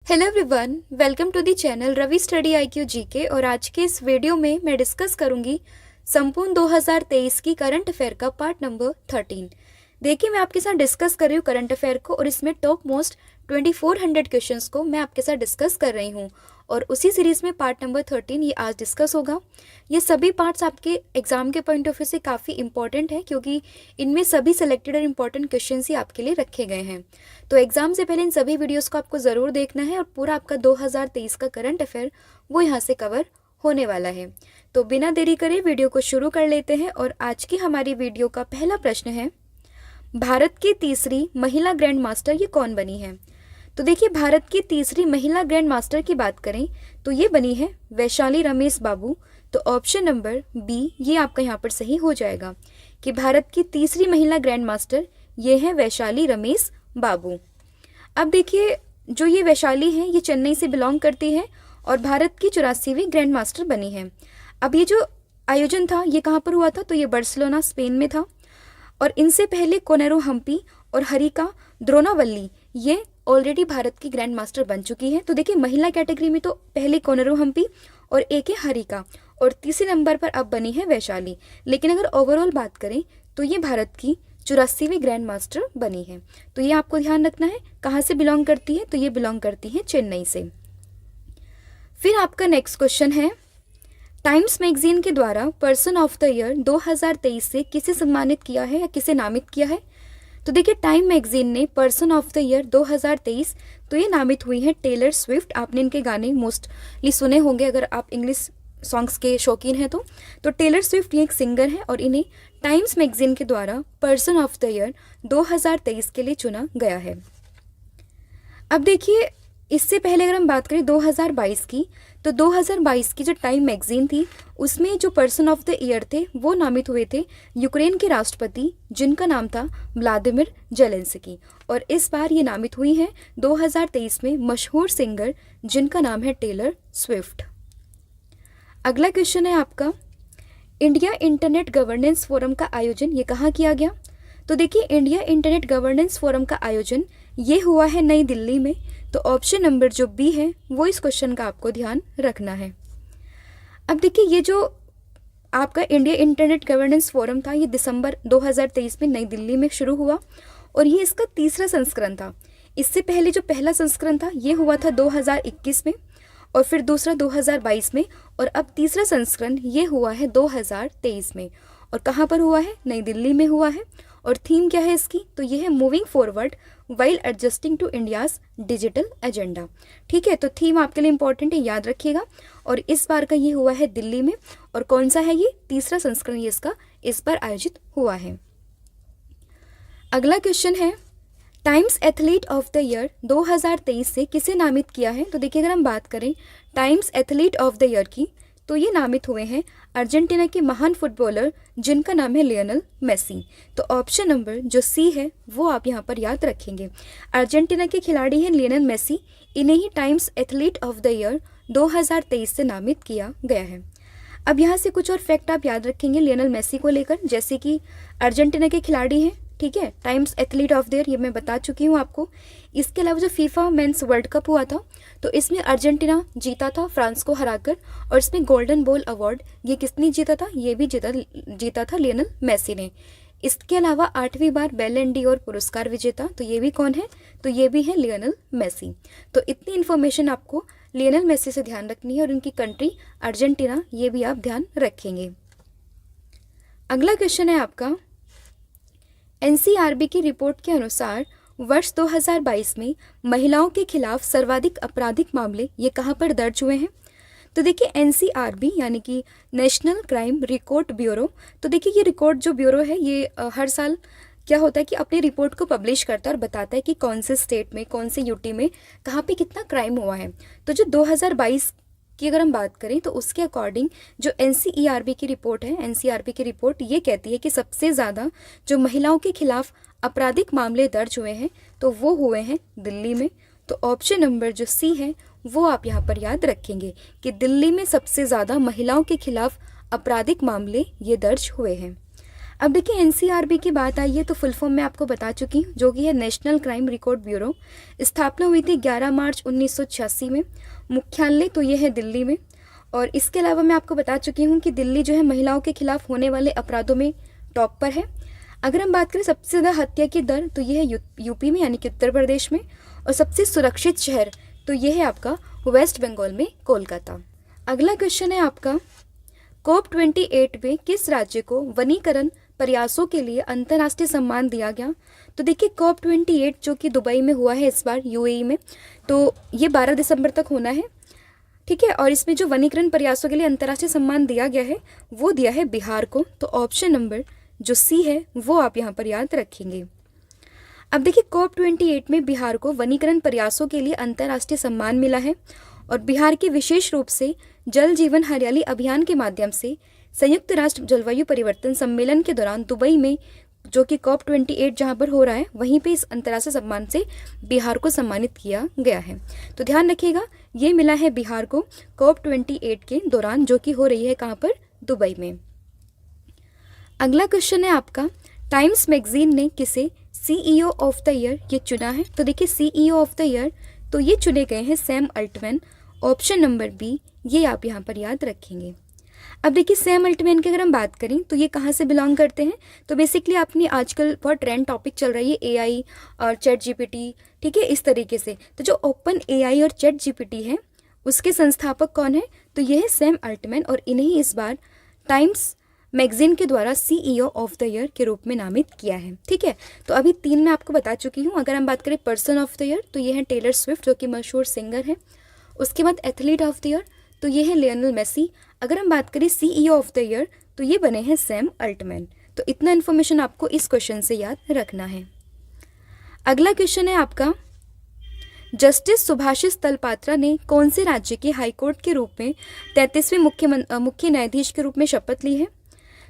Hello everyone, welcome to the channel Ravi study IQ GK. और आज के इस वीडियो में मैं डिस्कस करूंगी संपूर्ण 2023 की करंट अफेयर का पार्ट नंबर 13। देखिए, मैं आपके साथ डिस्कस कर रही हूँ करंट अफेयर को और इसमें टॉप मोस्ट 2400 क्वेश्चंस को मैं आपके साथ डिस्कस कर रही हूँ। और उसी सीरीज में पार्ट नंबर 13 ये आज डिस्कस होगा। ये सभी पार्ट्स आपके एग्जाम के पॉइंट ऑफ व्यू से काफ़ी इंपॉर्टेंट है, क्योंकि इनमें सभी सेलेक्टेड और इम्पॉर्टेंट क्वेश्चन ही आपके लिए रखे गए हैं। तो एग्जाम से पहले इन सभी वीडियोस को आपको ज़रूर देखना है और पूरा आपका 2023 का करंट अफेयर वो यहाँ से कवर होने वाला है। तो बिना देरी करे वीडियो को शुरू कर लेते हैं। और आज की हमारी वीडियो का पहला प्रश्न है, भारत की तीसरी महिला ग्रैंड मास्टर ये कौन बनी है? तो देखिए, भारत की तीसरी महिला ग्रैंड मास्टर की बात करें तो ये बनी है वैशाली रमेश बाबू। तो ऑप्शन नंबर बी ये आपका यहाँ पर सही हो जाएगा कि भारत की तीसरी महिला ग्रैंड मास्टर ये है वैशाली रमेश बाबू। अब देखिए, जो ये वैशाली है ये चेन्नई से बिलोंग करती है और भारत की 84वीं ग्रैंड मास्टर बनी है। अब ये जो आयोजन था ये कहाँ पर हुआ था? तो ये बार्सिलोना स्पेन में था। और इनसे पहले कोनेरू हम्पी और हरिका द्रोनावल्ली ये ऑलरेडी भारत की ग्रैंड मास्टर बन चुकी है। तो देखिए, महिला कैटेगरी में तो पहले कोनेरू हम्पी और एक है हरिका और तीसरे नंबर पर अब बनी है वैशाली। लेकिन अगर ओवरऑल बात करें तो ये भारत की 84वीं ग्रैंड मास्टर बनी है। तो ये आपको ध्यान रखना है कहाँ से बिलोंग करती है। तो ये बिलोंग करती है चेन्नई से। फिर आपका नेक्स्ट क्वेश्चन है, टाइम्स मैगजीन के द्वारा पर्सन ऑफ द ईयर 2023 से किसे सम्मानित किया है या किसे नामित किया है? तो देखिए, टाइम मैगजीन ने पर्सन ऑफ द ईयर 2023 तो ये नामित हुई है टेलर स्विफ्ट। आपने इनके गाने मोस्टली सुने होंगे अगर आप इंग्लिश सॉन्ग्स के शौकीन हैं तो टेलर स्विफ्ट ये एक सिंगर है और इन्हें टाइम्स मैगजीन के द्वारा पर्सन ऑफ द ईयर 2023 के लिए चुना गया है। अब देखिए, इससे पहले अगर हम बात करें 2022 की, तो 2022 की जो टाइम मैगजीन थी उसमें जो पर्सन ऑफ द ईयर थे वो नामित हुए थे यूक्रेन के राष्ट्रपति जिनका नाम था व्लादिमीर जेलेंस्की। और इस बार ये नामित हुई हैं 2023 में मशहूर सिंगर जिनका नाम है टेलर स्विफ्ट। अगला क्वेश्चन है आपका, इंडिया इंटरनेट गवर्नेंस फोरम का आयोजन ये कहाँ किया गया? तो देखिए, इंडिया इंटरनेट गवर्नेंस फोरम का आयोजन ये हुआ है नई दिल्ली में। तो ऑप्शन नंबर जो बी है वो इस क्वेश्चन का आपको ध्यान रखना है। अब देखिए, ये जो आपका इंडिया इंटरनेट गवर्नेंस फोरम था ये दिसंबर 2023 में नई दिल्ली में शुरू हुआ और ये इसका तीसरा संस्करण था। इससे पहले जो पहला संस्करण था ये हुआ था 2021 में और फिर दूसरा 2022 में और अब तीसरा संस्करण ये हुआ है 2023 में। और कहाँ पर हुआ है? नई दिल्ली में हुआ है। और थीम क्या है इसकी? तो ये है moving forward while adjusting to India's digital agenda. ठीक है, तो थीम आपके लिए इंपॉर्टेंट है, याद रखिएगा। और इस बार का ये हुआ है दिल्ली में और कौन सा है? ये तीसरा संस्करण ये इसका इस बार आयोजित हुआ है। अगला क्वेश्चन है, times athlete of the year 2023 से किसे नामित किया है? तो देखिए, अगर हम बात करें times athlete of the year की तो ये नामित हुए हैं अर्जेंटीना के महान फुटबॉलर जिनका नाम है लियोनेल मेसी। तो ऑप्शन नंबर जो सी है वो आप यहाँ पर याद रखेंगे। अर्जेंटीना के खिलाड़ी हैं लियोनेल मेसी, इन्हें ही Time's athlete of the year 2023 से नामित किया गया है। अब यहाँ से कुछ और फैक्ट आप याद रखेंगे लियोनेल मेसी को लेकर, जैसे कि अर्जेंटीना के खिलाड़ी हैं, ठीक है, times athlete of the year ये मैं बता चुकी हूँ आपको। इसके अलावा जो फीफा मेंस वर्ल्ड कप हुआ था तो इसमें अर्जेंटीना जीता था फ्रांस को हराकर और इसमें गोल्डन बॉल अवार्ड ये किसने जीता था? ये भी जीता था लियोनेल मेसी ने। इसके अलावा 8वीं बार बैलन डी और पुरस्कार विजेता तो ये भी कौन है? तो ये भी है लियोनेल मेसी। तो इतनी इन्फॉर्मेशन आपको लियोनेल मेसी से ध्यान रखनी है और उनकी कंट्री अर्जेंटीना ये भी आप ध्यान रखेंगे। अगला क्वेश्चन है आपका, NCRB की रिपोर्ट के अनुसार वर्ष 2022 में महिलाओं के खिलाफ सर्वाधिक आपराधिक मामले ये कहाँ पर दर्ज हुए हैं? तो देखिए, NCRB यानी कि नेशनल क्राइम रिकॉर्ड ब्यूरो। तो देखिए, ये रिकॉर्ड जो ब्यूरो है ये हर साल क्या होता है कि अपनी रिपोर्ट को पब्लिश करता है और बताता है कि कौन से स्टेट में, कौन से यूटी में कहाँ पे कितना क्राइम हुआ है। तो जो 2022 की अगर हम बात करें तो उसके अकॉर्डिंग जो NCERB की रिपोर्ट है, NCRB की रिपोर्ट ये कहती है कि सबसे ज़्यादा जो महिलाओं के खिलाफ आपराधिक मामले दर्ज हुए हैं तो वो हुए हैं दिल्ली में। तो ऑप्शन नंबर जो सी है वो आप यहाँ पर याद रखेंगे कि दिल्ली में सबसे ज़्यादा महिलाओं के खिलाफ आपराधिक मामले ये दर्ज हुए हैं। अब देखिए एनसीआरबी की बात आई है तो फुल फॉर्म मैं आपको बता चुकी हूँ, जो कि है नेशनल क्राइम रिकॉर्ड ब्यूरो। स्थापना हुई थी 11 मार्च 1986 में। मुख्यालय तो ये है दिल्ली में। और इसके अलावा मैं आपको बता चुकी हूँ कि दिल्ली जो है महिलाओं के खिलाफ होने वाले अपराधों में टॉप पर है। अगर हम बात करें सबसे ज़्यादा हत्या की दर तो ये है यूपी में यानी कि उत्तर प्रदेश में। और सबसे सुरक्षित शहर तो ये है आपका वेस्ट बंगाल में कोलकाता। अगला क्वेश्चन है आपका, COP28 में किस राज्य को वनीकरण प्रयासों के लिए अंतर्राष्ट्रीय सम्मान दिया गया? तो देखिए COP28 जो कि दुबई में हुआ है इस बार यूएई में, तो ये 12 दिसंबर तक होना है, ठीक है। और इसमें जो वनीकरण प्रयासों के लिए अंतर्राष्ट्रीय सम्मान दिया गया है वो दिया है बिहार को। तो ऑप्शन नंबर जो सी है वो आप यहाँ पर याद रखेंगे। अब देखिए COP28 में बिहार को वनीकरण प्रयासों के लिए अंतर्राष्ट्रीय सम्मान मिला है। और बिहार के विशेष रूप से जल जीवन हरियाली अभियान के माध्यम से संयुक्त राष्ट्र जलवायु परिवर्तन सम्मेलन के दौरान दुबई में, जो कि COP28 जहाँ पर हो रहा है, वहीं पे इस अंतर्राष्ट्रीय सम्मान से बिहार को सम्मानित किया गया है। तो ध्यान रखिएगा, ये मिला है बिहार को COP28 के दौरान, जो कि हो रही है कहाँ पर, दुबई में। अगला क्वेश्चन है आपका, टाइम्स मैगजीन ने किसे CEO ऑफ द ईयर ये चुना है? तो देखिए CEO ऑफ द ईयर तो ये चुने गए हैं Sam Altman. Option number B ये आप यहाँ पर याद रखेंगे। अब देखिए सैम अल्टमैन की अगर हम बात करें तो ये कहाँ से बिलोंग करते हैं? तो बेसिकली आपने आजकल बहुत ट्रेंड टॉपिक चल रही है AI और चैट जीपीटी, ठीक है, इस तरीके से। तो जो ओपन AI और चैट जीपीटी है उसके संस्थापक कौन है? तो ये है सैम अल्टमैन। और इन्हें इस बार टाइम्स मैगजीन के द्वारा CEO ऑफ द ईयर के रूप में नामित किया है, ठीक है। तो अभी 3 मैं आपको बता चुकी हूँ। अगर हम बात करें पर्सन ऑफ द ईयर तो ये है टेलर स्विफ्ट, जो कि मशहूर सिंगर है। उसके बाद एथलीट ऑफ द ईयर तो ये है लियोनेल मेसी। अगर हम बात करें CEO ऑफ द ईयर तो ये बने हैं सैम अल्टमैन। तो इतना इन्फॉर्मेशन आपको इस क्वेश्चन से याद रखना है। अगला क्वेश्चन है आपका, जस्टिस सुभाषिस तलपात्रा ने कौन से राज्य के हाईकोर्ट के रूप में 33वें मुख्य न्यायाधीश के रूप में शपथ ली है?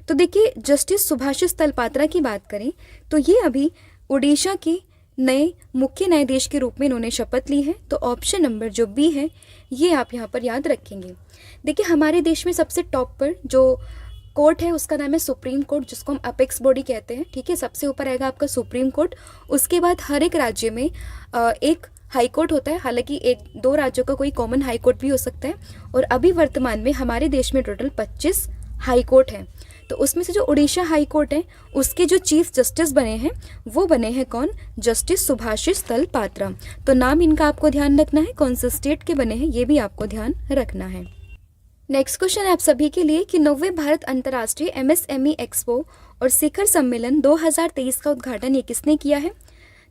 तो देखिए जस्टिस सुभाषिस तलपात्रा की बात करें तो ये अभी उड़ीसा के नए मुख्य न्यायाधीश के रूप में इन्होंने शपथ ली है। तो ऑप्शन नंबर जो बी है ये आप यहाँ पर याद रखेंगे। देखिए हमारे देश में सबसे टॉप पर जो कोर्ट है उसका नाम है सुप्रीम कोर्ट, जिसको हम अपेक्स बॉडी कहते हैं, ठीक है। सबसे ऊपर आएगा आपका सुप्रीम कोर्ट। उसके बाद हर एक राज्य में एक हाई कोर्ट होता है। हालांकि 1-2 राज्यों का कोई कॉमन हाई कोर्ट भी हो सकता है। और अभी वर्तमान में हमारे देश में टोटल 25 हाई कोर्ट हैं। तो उसमें से जो उड़ीसा हाई कोर्ट है उसके जो चीफ जस्टिस बने हैं वो बने हैं कौन? जस्टिस सुभाषिस तलपात्रा। तो नाम इनका आपको ध्यान रखना है, कौन से स्टेट के बने हैं ये भी आपको ध्यान रखना है। नेक्स्ट क्वेश्चन है आप सभी के लिए कि 90वें भारत अंतर्राष्ट्रीय MSME एक्सपो और शिखर सम्मेलन 2023 का उद्घाटन ये किसने किया है?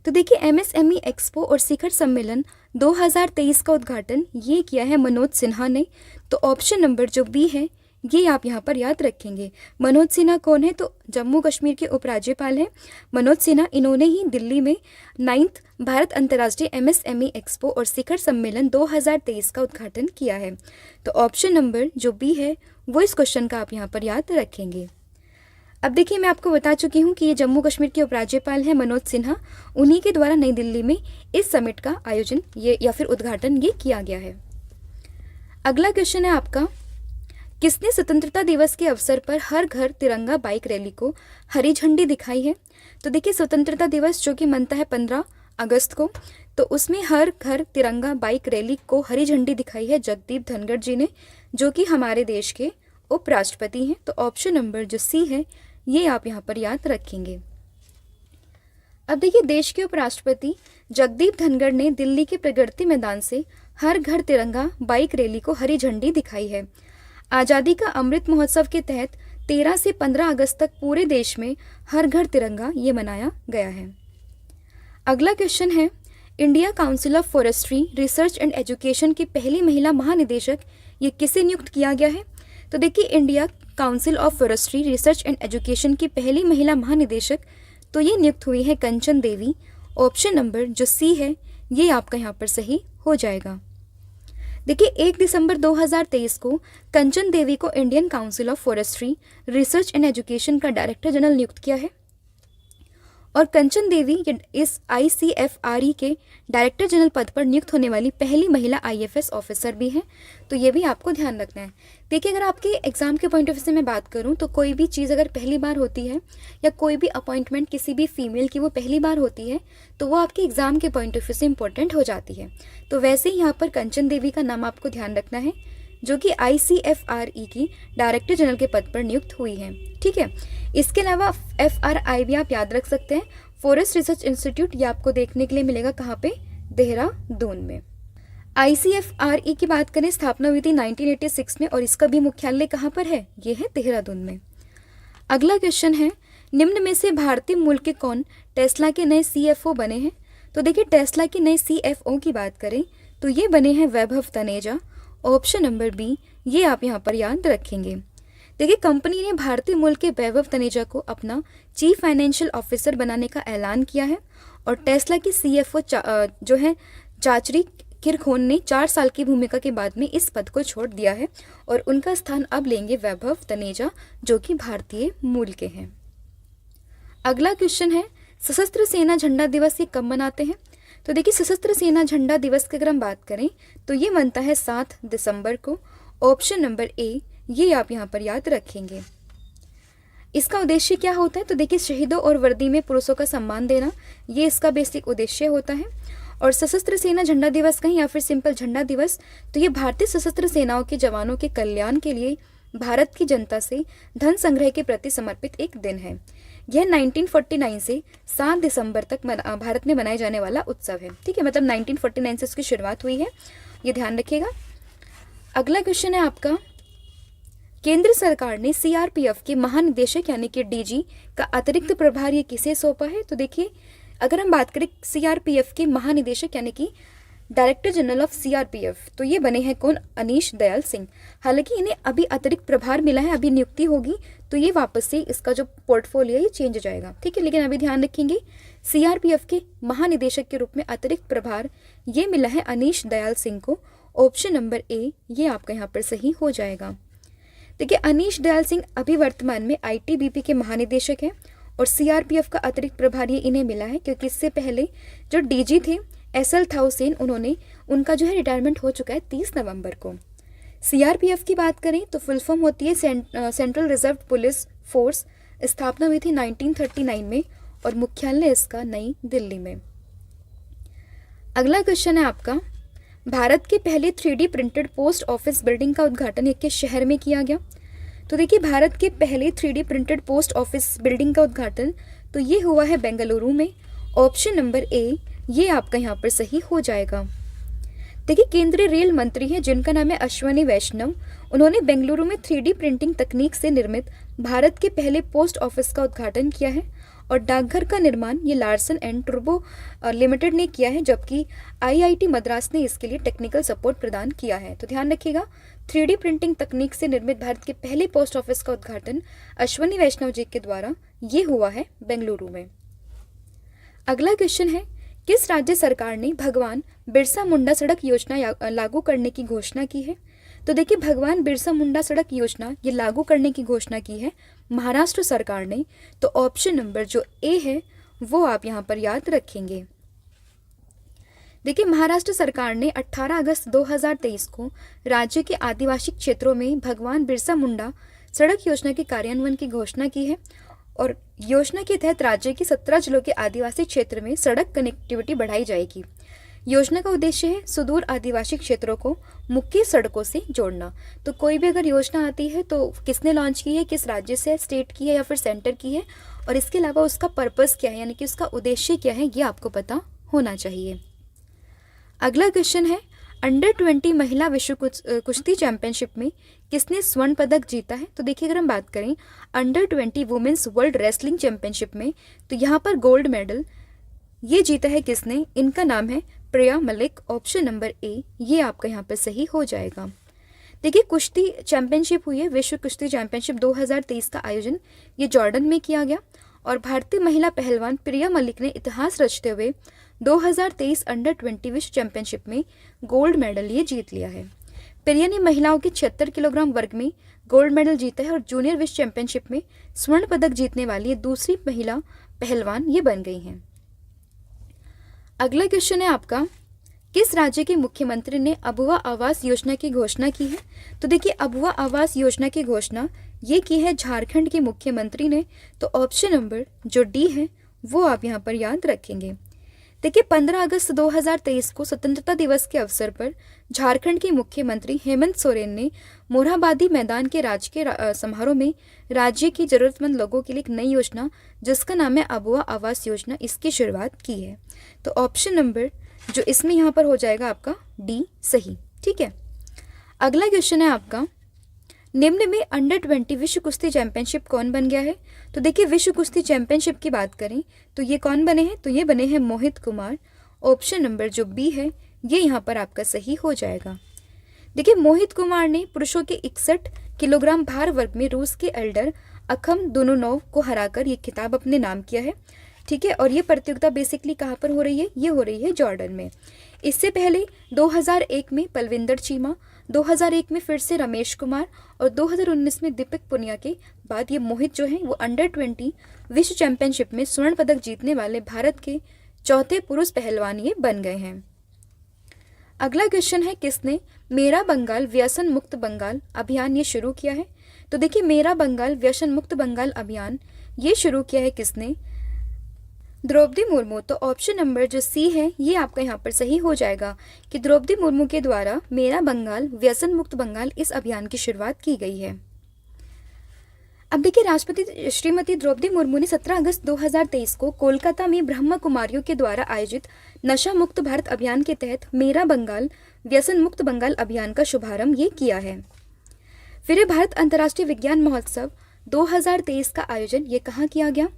तो देखिए MSME एक्सपो और शिखर सम्मेलन 2023 का उद्घाटन ये किया है मनोज सिन्हा ने। तो ऑप्शन नंबर जो बी है ये आप यहाँ पर याद रखेंगे। मनोज सिन्हा कौन है? तो जम्मू कश्मीर के उपराज्यपाल हैं मनोज सिन्हा। इन्होंने ही दिल्ली में 9th भारत अंतर्राष्ट्रीय MSME एक्सपो और शिखर सम्मेलन 2023 का उद्घाटन किया है। तो ऑप्शन नंबर जो बी है वो इस क्वेश्चन का आप यहाँ पर याद रखेंगे। अब देखिए मैं आपको बता चुकी हूँ कि ये जम्मू कश्मीर के उपराज्यपाल हैं मनोज सिन्हा। उन्हीं के द्वारा नई दिल्ली में इस समिट का आयोजन ये या फिर उद्घाटन ये किया गया है। अगला क्वेश्चन है आपका, किसने स्वतंत्रता दिवस के अवसर पर हर घर तिरंगा बाइक रैली को हरी झंडी दिखाई है? तो देखिए स्वतंत्रता दिवस जो कि मनता है 15 अगस्त को, तो उसमें हर घर तिरंगा बाइक रैली को हरी झंडी दिखाई है जगदीप धनखड़ जी ने, जो कि हमारे देश के उपराष्ट्रपति हैं। तो ऑप्शन नंबर जो सी है ये आप यहाँ पर याद रखेंगे। अब देखिए देश के उपराष्ट्रपति जगदीप धनखड़ ने दिल्ली के प्रगति मैदान से हर घर तिरंगा बाइक रैली को हरी झंडी दिखाई है। आज़ादी का अमृत महोत्सव के तहत 13 से 15 अगस्त तक पूरे देश में हर घर तिरंगा ये मनाया गया है। अगला क्वेश्चन है, India council of forestry research and education की पहली महिला महानिदेशक ये किसे नियुक्त किया गया है? तो देखिए India council of forestry research and education की पहली महिला महानिदेशक तो ये नियुक्त हुई है कंचन देवी। ऑप्शन नंबर जो सी है ये आपका यहाँ पर सही हो जाएगा। देखिए 1 दिसंबर 2023 को कंचन देवी को Indian council of forestry research and education का डायरेक्टर जनरल नियुक्त किया है। और कंचन देवी इस ICFRE के डायरेक्टर जनरल पद पर नियुक्त होने वाली पहली महिला IFS ऑफिसर भी हैं। तो ये भी आपको ध्यान रखना है। देखिए, अगर आपके एग्जाम के पॉइंट ऑफ व्यू से मैं बात करूं तो कोई भी चीज़ अगर पहली बार होती है या कोई भी अपॉइंटमेंट किसी भी फीमेल की वो पहली बार होती है तो वो आपके एग्जाम के पॉइंट ऑफ व्यू से इंपॉर्टेंट हो जाती है। तो वैसे ही यहाँ पर कंचन देवी का नाम आपको ध्यान रखना है, जो कि ICFRE की डायरेक्टर जनरल के पद पर नियुक्त हुई है। ठीक है, इसके अलावा FRI भी आप याद रख सकते हैं, फॉरेस्ट रिसर्च इंस्टीट्यूट। ये आपको देखने के लिए मिलेगा कहाँ पे, देहरादून में। ICFRE की बात करें, स्थापना हुई थी 1986 में और इसका भी मुख्यालय कहाँ पर है, ये है देहरादून में। अगला क्वेश्चन है, निम्न में से भारतीय मूल के कौन टेस्ला के नए CFO बने हैं। तो देखिए, टेस्ला के नए CFO की बात करें तो ये बने हैं वैभव तनेजा। ऑप्शन नंबर बी, ये आप यहाँ पर याद रखेंगे। देखिए, कंपनी ने भारतीय मूल के वैभव तनेजा को अपना चीफ फाइनेंशियल ऑफिसर बनाने का ऐलान किया है और टेस्ला की CFO जो है चाचरी किरखोन ने 4 साल की भूमिका के बाद में इस पद को छोड़ दिया है और उनका स्थान अब लेंगे वैभव तनेजा, जो कि भारतीय मूल के हैं। अगला क्वेश्चन है, सशस्त्र सेना झंडा दिवस ये कब मनाते हैं। तो देखिए, सशस्त्र सेना झंडा दिवस की अगर हम बात करें तो ये बनता है 7 दिसंबर को। ऑप्शन नंबर ए, ये आप यहाँ पर याद रखेंगे। इसका उद्देश्य क्या होता है, तो देखिए, शहीदों और वर्दी में पुरुषों का सम्मान देना, ये इसका बेसिक उद्देश्य होता है। और सशस्त्र सेना झंडा दिवस कहीं या फिर सिंपल झंडा दिवस, तो ये भारतीय सशस्त्र सेनाओं के जवानों के कल्याण के लिए भारत की जनता से धन संग्रह के प्रति समर्पित एक दिन है। यह 1949 से 7 दिसंबर तक भारत में मनाए जाने वाला उत्सव है। ठीक है, मतलब 1949 से इसकी शुरुआत हुई है, ये ध्यान रखिएगा। अगला क्वेश्चन है आपका, केंद्र सरकार ने CRPF के महानिदेशक यानी कि DG का अतिरिक्त प्रभार ये किसे सौंपा है। तो देखिए, अगर हम बात करें CRPF के महानिदेशक यानी कि डायरेक्टर जनरल ऑफ CRPF, तो ये बने हैं कौन, अनीश दयाल सिंह। हालांकि इन्हें अभी अतिरिक्त प्रभार मिला है, अभी नियुक्ति होगी तो ये वापस से इसका जो पोर्टफोलियो है ये चेंज हो जाएगा। ठीक है, लेकिन अभी ध्यान रखेंगे, CRPF के महानिदेशक के रूप में अतिरिक्त प्रभार ये मिला है अनीश दयाल सिंह को। ऑप्शन नंबर ए, ये आपका यहाँ पर सही हो जाएगा। देखिए, अनीश दयाल सिंह अभी वर्तमान में ITBP के महानिदेशक हैं और CRPF का अतिरिक्त प्रभार ये इन्हें मिला है क्योंकि इससे पहले जो DG थे SL थाउसेन, उनका जो है रिटायरमेंट हो चुका है 30 नवंबर को। CRPF की बात करें तो फुल फॉर्म होती है सेंट्रल रिजर्व पुलिस फोर्स। स्थापना हुई थी 1939 में और मुख्यालय इसका नई दिल्ली में। अगला क्वेश्चन है आपका, भारत के पहले 3D printed post office building का उद्घाटन किस शहर में किया गया। तो देखिए, भारत के पहले 3D printed post office building का उद्घाटन तो ये हुआ है बेंगलुरु में। ऑप्शन नंबर ए, ये आपका यहाँ पर सही हो जाएगा। देखिए, केंद्रीय रेल मंत्री हैं जिनका नाम है अश्वनी वैष्णव। उन्होंने बेंगलुरु में 3D प्रिंटिंग तकनीक से निर्मित भारत के पहले पोस्ट ऑफिस का उद्घाटन किया है और डाकघर का निर्माण ये लार्सन एंड टुर्बो लिमिटेड ने किया है, जबकि IIT मद्रास ने इसके लिए टेक्निकल सपोर्ट प्रदान किया है। तो ध्यान रखिएगा, 3D प्रिंटिंग तकनीक से निर्मित भारत के पहले पोस्ट ऑफिस का उद्घाटन अश्वनी वैष्णव जी के द्वारा ये हुआ है बेंगलुरु में। अगला क्वेश्चन है, किस राज्य सरकार ने भगवान बिरसा मुंडा सड़क योजना लागू करने की घोषणा की है। तो देखिए, भगवान बिरसा मुंडा सड़क योजना ये लागू करने की घोषणा की है महाराष्ट्र सरकार ने। तो ऑप्शन नंबर जो ए है वो आप यहाँ पर याद रखेंगे। देखिए, महाराष्ट्र सरकार ने 18 अगस्त 2023 को राज्य के आदिवासी क्षेत्रों में भगवान बिरसा मुंडा सड़क योजना के कार्यान्वयन की घोषणा की है और योजना के तहत राज्य के 17 जिलों के आदिवासी क्षेत्र में सड़क कनेक्टिविटी बढ़ाई जाएगी। योजना का उद्देश्य है सुदूर आदिवासी क्षेत्रों को मुख्य सड़कों से जोड़ना। तो कोई भी अगर योजना आती है तो किसने लॉन्च की है, किस राज्य से, स्टेट की है या फिर सेंटर की है, और इसके अलावा उसका पर्पस क्या है यानी कि उसका उद्देश्य क्या है, ये आपको पता होना चाहिए। अगला क्वेश्चन है, अंडर 20 महिला विश्व कुश्ती चैंपियनशिप में किसने स्वर्ण पदक जीता है। तो देखिए, अगर हम बात करें under 20 women's world wrestling championship में तो यहाँ पर गोल्ड मेडल ये जीता है किसने, इनका नाम है प्रिया मलिक। ऑप्शन नंबर ए, ये आपका यहाँ पर सही हो जाएगा। देखिए, कुश्ती चैंपियनशिप हुई है, विश्व कुश्ती चैंपियनशिप 2023 का आयोजन ये जॉर्डन में किया गया और भारतीय महिला पहलवान प्रिया मलिक ने इतिहास रचते हुए 2023 अंडर 20 विश्व चैंपियनशिप में गोल्ड मेडल ये जीत लिया है। प्रिया ने महिलाओं के 76 किलोग्राम वर्ग में गोल्ड मेडल जीता है और जूनियर विश्व चैंपियनशिप में स्वर्ण पदक जीतने वाली दूसरी महिला पहलवान ये बन गई हैं। अगला क्वेश्चन है आपका, किस राज्य के मुख्यमंत्री ने अबुआ आवास योजना की घोषणा की है? तो देखिए, अबुआ आवास योजना की घोषणा ये की है झारखंड के मुख्यमंत्री ने। तो ऑप्शन नंबर जो डी है वो आप यहाँ पर याद रखेंगे। देखिए, 15 अगस्त 2023 को स्वतंत्रता दिवस के अवसर पर झारखंड के मुख्यमंत्री हेमंत सोरेन ने मोरहाबादी मैदान के राजकीय समारोह में राज्य की जरूरतमंद लोगों के लिए एक नई योजना जिसका नाम है अबुआ आवास योजना, इसकी शुरुआत की है। तो ऑप्शन नंबर जो इसमें यहाँ पर हो जाएगा आपका डी सही। ठीक है, अगला क्वेश्चन है आपका, निम्न में अंडर 20 विश्व कुश्ती चैंपियनशिप कौन बन गया है? तो देखिए, विश्व कुश्ती चैंपियनशिप की बात करें तो ये कौन बने हैं? तो ये बने हैं मोहित कुमार। ऑप्शन नंबर जो बी है ये यहाँ पर आपका सही हो जाएगा। देखिए, मोहित कुमार ने पुरुषों के 61 किलोग्राम भार वर्ग में रूस के एल्डर अखम दुनोनोव को हराकर ये खिताब अपने नाम किया है। ठीक है, और ये प्रतियोगिता बेसिकली कहाँ पर हो रही है? ये हो रही है जॉर्डन में। इससे पहले 2001 में पलविंदर चीमा, 2001 में फिर से रमेश कुमार और 2019 में दीपक पुनिया के बाद ये मोहित जो है वो अंडर 20 विश्व चैंपियनशिप में स्वर्ण पदक जीतने वाले भारत के चौथे पुरुष पहलवान ये बन गए हैं। अगला क्वेश्चन है, किसने मेरा बंगाल व्यसन मुक्त बंगाल अभियान ये शुरू किया है? तो देखिए, मेरा बंगाल व्यसन मुक्त बंगाल अभियान ये शुरू किया है किसने? द्रौपदी मुर्मू। तो ऑप्शन नंबर जो सी है ये आपका यहाँ पर सही हो जाएगा कि द्रौपदी मुर्मू के द्वारा मेरा बंगाल व्यसन मुक्त बंगाल इस अभियान की शुरुआत की गई है। अब देखिए, राष्ट्रपति श्रीमती द्रौपदी मुर्मू ने 17 अगस्त 2023 को कोलकाता में ब्रह्मा कुमारियों के द्वारा आयोजित नशा मुक्त भारत अभियान के तहत मेरा बंगाल व्यसन मुक्त बंगाल अभियान का शुभारंभ ये किया है। फिर भारत अंतर्राष्ट्रीय विज्ञान महोत्सव 2023 का आयोजन ये कहाँ किया गया?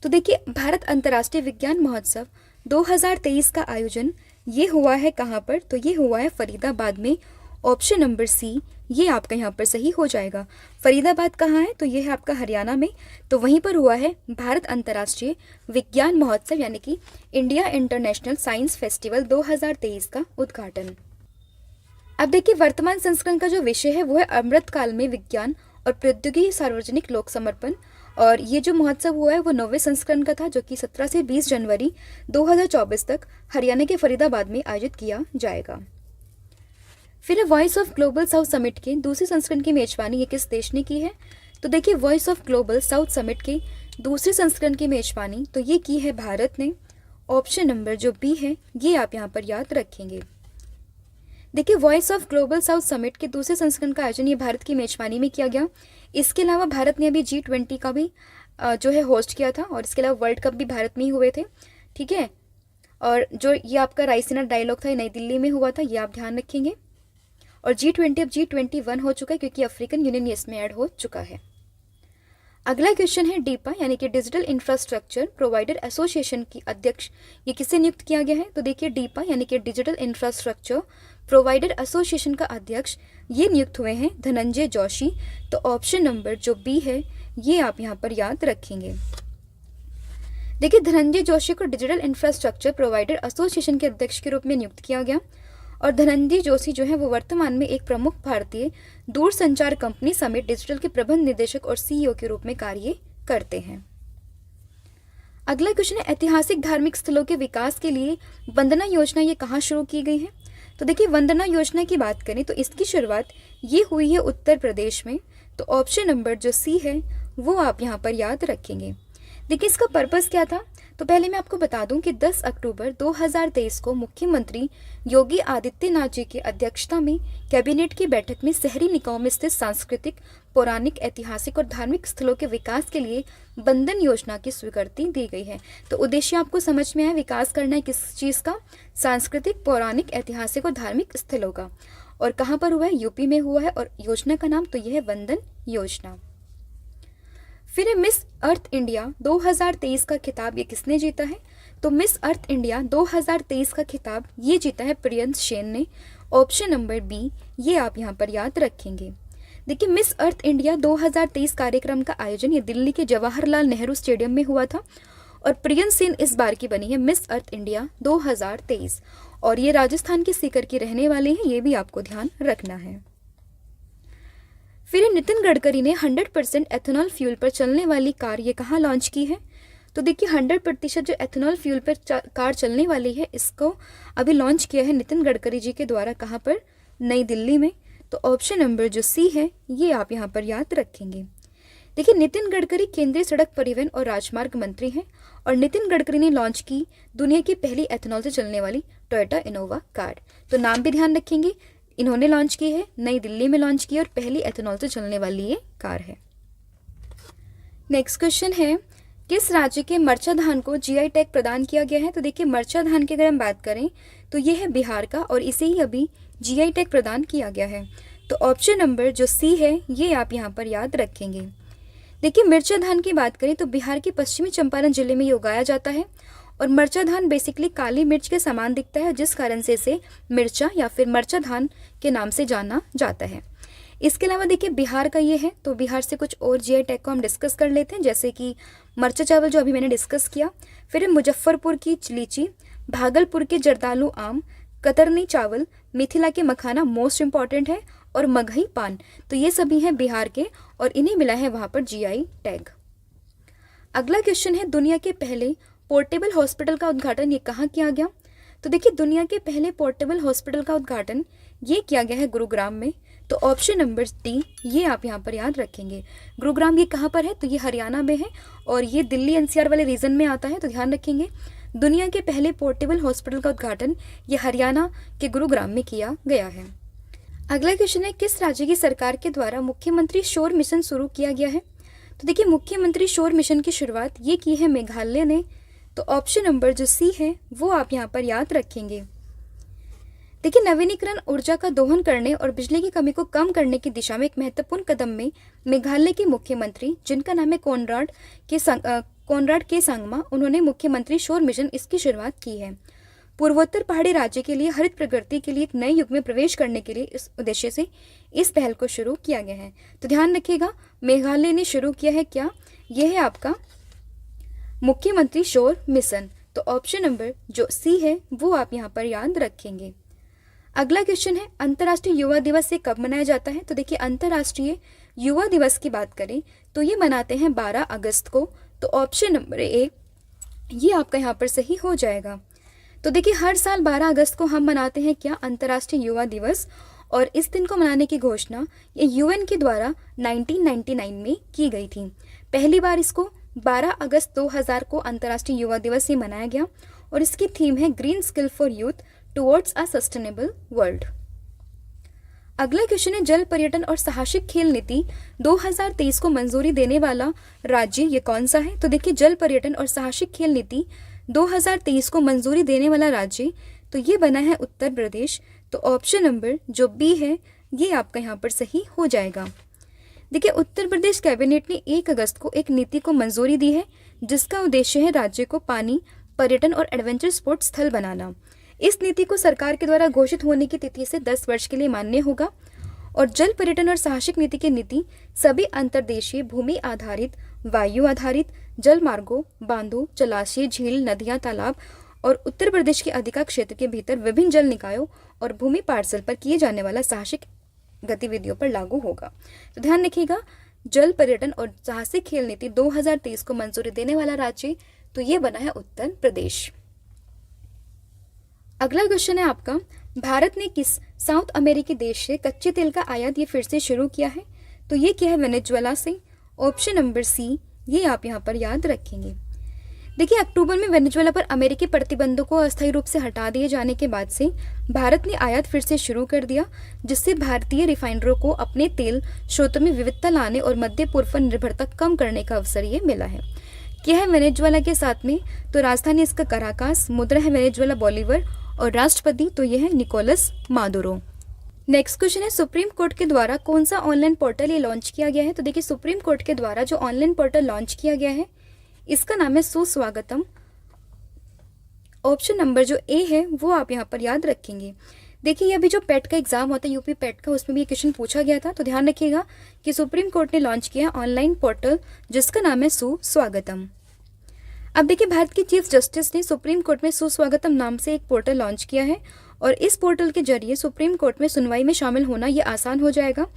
तो देखिए, भारत अंतर्राष्ट्रीय विज्ञान महोत्सव 2023 का आयोजन ये हुआ है कहाँ पर? तो ये हुआ है फरीदाबाद में। ऑप्शन नंबर सी ये आपका यहाँ पर सही हो जाएगा। फरीदाबाद कहाँ है? तो ये है आपका हरियाणा में। तो वहीं पर हुआ है भारत अंतर्राष्ट्रीय विज्ञान महोत्सव यानी कि इंडिया इंटरनेशनल साइंस फेस्टिवल 2023 का उद्घाटन। अब देखिए, वर्तमान संस्करण का जो विषय है वो है अमृतकाल में विज्ञान और प्रौद्योगिकी सार्वजनिक लोक समर्पण। और ये जो महोत्सव हुआ है वो 9वें संस्करण का था जो कि 17 से 20 जनवरी 2024 तक हरियाणा के फरीदाबाद में आयोजित किया जाएगा। फिर voice of global south summit के दूसरे संस्करण की मेजबानी ये किस देश ने की है? तो देखिए, voice of global south summit के दूसरे संस्करण की मेजबानी तो ये की है भारत ने। ऑप्शन नंबर जो बी है ये आप यहाँ पर याद रखेंगे। देखिए, voice of global south summit के दूसरे संस्करण का आयोजन ये भारत की मेजबानी में किया गया। इसके अलावा भारत ने अभी G20 का भी जो है होस्ट किया था और इसके अलावा वर्ल्ड कप भी भारत में ही हुए थे। ठीक है, और जो ये आपका रायसीना डायलॉग था ये नई दिल्ली में हुआ था, ये आप ध्यान रखेंगे। और G20 अब G21 हो चुका है क्योंकि अफ्रीकन यूनियन इसमें ऐड हो चुका है। अगला क्वेश्चन है, डीपा यानी कि डिजिटल इंफ्रास्ट्रक्चर प्रोवाइडर एसोसिएशन की अध्यक्ष ये किसे नियुक्त किया गया है? तो देखिए, डीपा यानी कि डिजिटल इंफ्रास्ट्रक्चर प्रोवाइडर एसोसिएशन का अध्यक्ष ये नियुक्त हुए हैं धनंजय जोशी। तो ऑप्शन नंबर जो बी है ये आप यहाँ पर याद रखेंगे। देखिए, धनंजय जोशी को डिजिटल इंफ्रास्ट्रक्चर प्रोवाइडर एसोसिएशन के अध्यक्ष के रूप में नियुक्त किया गया। और धनंजय जोशी जो है वो वर्तमान में एक प्रमुख भारतीय दूरसंचार कंपनी समेत डिजिटल के प्रबंध निदेशक और सीईओ के रूप में कार्य करते हैं। अगला क्वेश्चन है, ऐतिहासिक धार्मिक स्थलों के विकास के लिए वंदना योजना ये कहाँ शुरू की गई है? तो देखिए, वंदना योजना की बात करें तो इसकी शुरुआत ये हुई है उत्तर प्रदेश में। तो ऑप्शन नंबर जो सी है वो आप यहाँ पर याद रखेंगे। देखिए, इसका पर्पस क्या था? तो पहले मैं आपको बता दूं कि 10 अक्टूबर 2023 को मुख्यमंत्री योगी आदित्यनाथ जी की अध्यक्षता में कैबिनेट की बैठक में शहरी निकायों में स्थित सांस्कृतिक, पौराणिक, ऐतिहासिक और धार्मिक स्थलों के विकास के लिए बंधन योजना की स्वीकृति दी गई है। तो उद्देश्य आपको समझ में आया, विकास करना है किस चीज़ का? सांस्कृतिक, पौराणिक, ऐतिहासिक और धार्मिक स्थलों का। और कहाँ पर हुआ है? यूपी में हुआ है। और योजना का नाम तो यह है वंदन योजना। फिर है मिस अर्थ इंडिया 2023 का खिताब ये किसने जीता है? तो मिस अर्थ इंडिया 2023 का खिताब ये जीता है प्रियंश सेन ने। ऑप्शन नंबर बी ये आप यहाँ पर याद रखेंगे। देखिए, मिस अर्थ इंडिया 2023 कार्यक्रम का आयोजन ये दिल्ली के जवाहरलाल नेहरू स्टेडियम में हुआ था और प्रियंश सेन इस बार की बनी है मिस अर्थ इंडिया 2023 और ये राजस्थान के सीकर की रहने वाले हैं, ये भी आपको ध्यान रखना है। फिर नितिन गडकरी ने 100% एथेनॉल फ्यूल पर चलने वाली कार ये कहाँ लॉन्च की है? तो देखिए 100% जो एथेनॉल फ्यूल पर कार चलने वाली है, इसको अभी लॉन्च किया है नितिन गडकरी जी के द्वारा। कहाँ पर? नई दिल्ली में। तो ऑप्शन नंबर जो सी है ये आप यहाँ पर याद रखेंगे। देखिए नितिन गडकरी केंद्रीय सड़क परिवहन और राजमार्ग मंत्री हैं और नितिन गडकरी ने लॉन्च की दुनिया की पहली एथेनॉल से चलने वाली टोयोटा इनोवा कार। तो नाम भी ध्यान रखेंगे, इन्होंने लॉन्च की है, नई दिल्ली में लॉन्च की और पहली एथेनॉल से चलने वाली ये कार है। नेक्स्ट क्वेश्चन है, किस राज्य के मरचा धान को जीआई टैग प्रदान किया गया है? तो देखिए मरचा धान की अगर हम बात करें तो ये है बिहार का और इसे ही अभी जीआई टैग प्रदान किया गया है। तो ऑप्शन नंबर जो सी है ये आप यहाँ पर याद रखेंगे। देखिए मिर्चा धान की बात करें तो बिहार के पश्चिमी चंपारण जिले में ये उगाया जाता है और मरचा धान बेसिकली काली मिर्च के समान दिखता है, जिस कारण से इसे मिर्चा या फिर मरचा धान के नाम से जाना जाता है। इसके अलावा देखिए बिहार का ये है, तो बिहार से कुछ और जीआई टैग को हम डिस्कस कर लेते हैं, जैसे कि मरचा चावल जो अभी मैंने डिस्कस किया, फिर मुजफ्फरपुर की लीची, भागलपुर के जर्दालू आम, कतरनी चावल, मिथिला के मखाना मोस्ट इंपॉर्टेंट है, और मगही पान। तो ये सभी हैं बिहार के और इन्हें मिला है वहाँ पर जीआई टैग। अगला क्वेश्चन है, दुनिया के पहले पोर्टेबल हॉस्पिटल का उद्घाटन ये कहाँ किया गया? तो देखिए दुनिया के पहले पोर्टेबल हॉस्पिटल का उद्घाटन ये किया गया है गुरुग्राम में। तो ऑप्शन नंबर डी ये आप यहाँ पर याद रखेंगे। गुरुग्राम ये कहाँ पर है? तो ये हरियाणा में है और ये दिल्ली एनसीआर वाले रीजन में आता है, तो ध्यान रखेंगे। दुनिया के पहले पोर्टेबल हॉस्पिटल का उद्घाटन ये हरियाणा के गुरुग्राम में किया गया है। अगला क्वेश्चन है, किस राज्य की सरकार के द्वारा मुख्यमंत्री शोर मिशन शुरू किया गया है? तो देखिए मुख्यमंत्री शोर मिशन की शुरुआत ये की है मेघालय ने। तो ऑप्शन नंबर जो सी है वो आप यहाँ पर याद रखेंगे। देखिए नवीनीकरण ऊर्जा का दोहन करने और बिजली की कमी को कम करने की दिशा में एक महत्वपूर्ण कदम में मेघालय के मुख्यमंत्री, जिनका नाम है कोनराड के सांगमा, उन्होंने मुख्यमंत्री शोर मिशन इसकी शुरुआत की है। पूर्वोत्तर पहाड़ी राज्य के लिए हरित प्रगति के लिए एक नए युग में प्रवेश करने के लिए इस उद्देश्य से इस पहल को शुरू किया गया है। तो ध्यान रखिएगा मेघालय ने शुरू किया है क्या? यह है आपका मुख्यमंत्री शोर मिशन। तो ऑप्शन नंबर जो सी है वो आप यहाँ पर याद रखेंगे। अगला क्वेश्चन है, अंतर्राष्ट्रीय युवा दिवस से कब मनाया जाता है? तो देखिए अंतर्राष्ट्रीय युवा दिवस की बात करें तो ये मनाते हैं 12 अगस्त को। तो ऑप्शन नंबर ए ये आपका यहाँ पर सही हो जाएगा। तो देखिए हर साल 12 अगस्त को हम मनाते हैं क्या? अंतर्राष्ट्रीय युवा दिवस। और इस दिन को मनाने की घोषणा ये यूएन के द्वारा 1999 में की गई थी। पहली बार इसको 12 अगस्त 2000 को अंतर्राष्ट्रीय युवा दिवस ही मनाया गया और इसकी थीम है green skill for youth towards a sustainable world. अगला क्वेश्चन है, जल पर्यटन और साहसिक खेल नीति 2023 को मंजूरी देने वाला राज्य ये कौन सा है? तो देखिए जल पर्यटन और साहसिक खेल नीति 2023 को मंजूरी देने वाला राज्य तो ये बना है उत्तर प्रदेश। तो ऑप्शन नंबर जो बी है ये आपका यहाँ पर सही हो जाएगा। देखिए उत्तर प्रदेश कैबिनेट ने 1 अगस्त को एक नीति को मंजूरी दी है जिसका उद्देश्य है राज्य को पानी, पर्यटन और एडवेंचर स्पोर्ट्स स्थल बनाना। इस नीति को सरकार के द्वारा घोषित होने की तिथि से 10 वर्ष के लिए मान्य होगा और जल पर्यटन और साहसिक नीति की नीति सभी अंतर्देशीय भूमि आधारित, वायु आधारित जल मार्गों, बांधों, जलाशय, झील, नदियां, तालाब और उत्तर प्रदेश के अधिकार क्षेत्र के भीतर विभिन्न जल निकायों और भूमि पार्सल पर किए जाने वाला साहसिक गतिविधियों पर लागू होगा। तो ध्यान रखिएगा जल पर्यटन और साहसिक खेल नीति 2023 को मंजूरी देने वाला राज्य तो ये बना है उत्तर प्रदेश। अगला क्वेश्चन है आपका, भारत ने किस साउथ अमेरिकी देश से कच्चे तेल का आयात ये फिर से शुरू किया है? तो ये क्या है? वेनेजुएला से। ऑप्शन नंबर सी ये आप यहाँ पर याद रखेंगे। देखिए अक्टूबर में वेनेजुएला पर अमेरिकी प्रतिबंधों को अस्थायी रूप से हटा दिए जाने के बाद से भारत ने आयात फिर से शुरू कर दिया, जिससे भारतीय रिफाइनरों को अपने तेल स्रोतों में विविधता लाने और मध्य पूर्व पर निर्भरता कम करने का अवसर ये मिला है। क्या है वेनेजुएला के साथ में? तो राजधानी इसका कराकास, मुद्रा है वेनेजुएला बोलीवर और राष्ट्रपति तो यह है निकोलस मादुरो। नेक्स्ट क्वेश्चन है, सुप्रीम कोर्ट के द्वारा कौन सा ऑनलाइन पोर्टल ये लॉन्च किया गया है? तो देखिए सुप्रीम कोर्ट के द्वारा जो ऑनलाइन पोर्टल लॉन्च किया गया है इसका नाम है सुस्वागतम। ऑप्शन नंबर जो ए है वो आप यहाँ पर याद रखेंगे। देखिए ये अभी जो पेट का एग्जाम होता है यूपी पेट का, उसमें भी ये क्वेश्चन पूछा गया था। तो ध्यान रखिएगा कि सुप्रीम कोर्ट ने लॉन्च किया ऑनलाइन पोर्टल जिसका नाम है सुस्वागतम। अब देखिए भारत के चीफ जस्टिस ने सुप्रीम कोर्ट में सुस्वागतम नाम से एक पोर्टल लॉन्च किया है और इस पोर्टल के जरिए सुप्रीम कोर्ट में सुनवाई में शामिल होना ये आसान हो जाएगा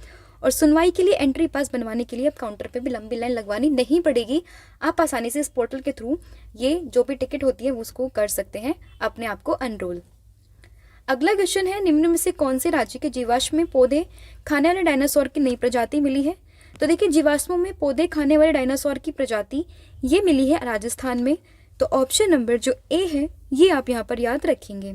और सुनवाई के लिए एंट्री पास बनवाने के लिए अब काउंटर पे भी लंबी लाइन लगवानी नहीं पड़ेगी। आप आसानी से इस पोर्टल के थ्रू ये जो भी टिकट होती है उसको कर सकते हैं, अपने आप को अनरोल। अगला क्वेश्चन है, निम्न में से कौन से राज्य के जीवाश्म में पौधे खाने वाले डायनासोर की नई प्रजाति मिली है? तो देखिए, जीवाश्मों में पौधे खाने वाले डायनासोर की प्रजाति ये मिली है राजस्थान में। तो ऑप्शन नंबर जो ए है ये आप यहाँ पर याद रखेंगे।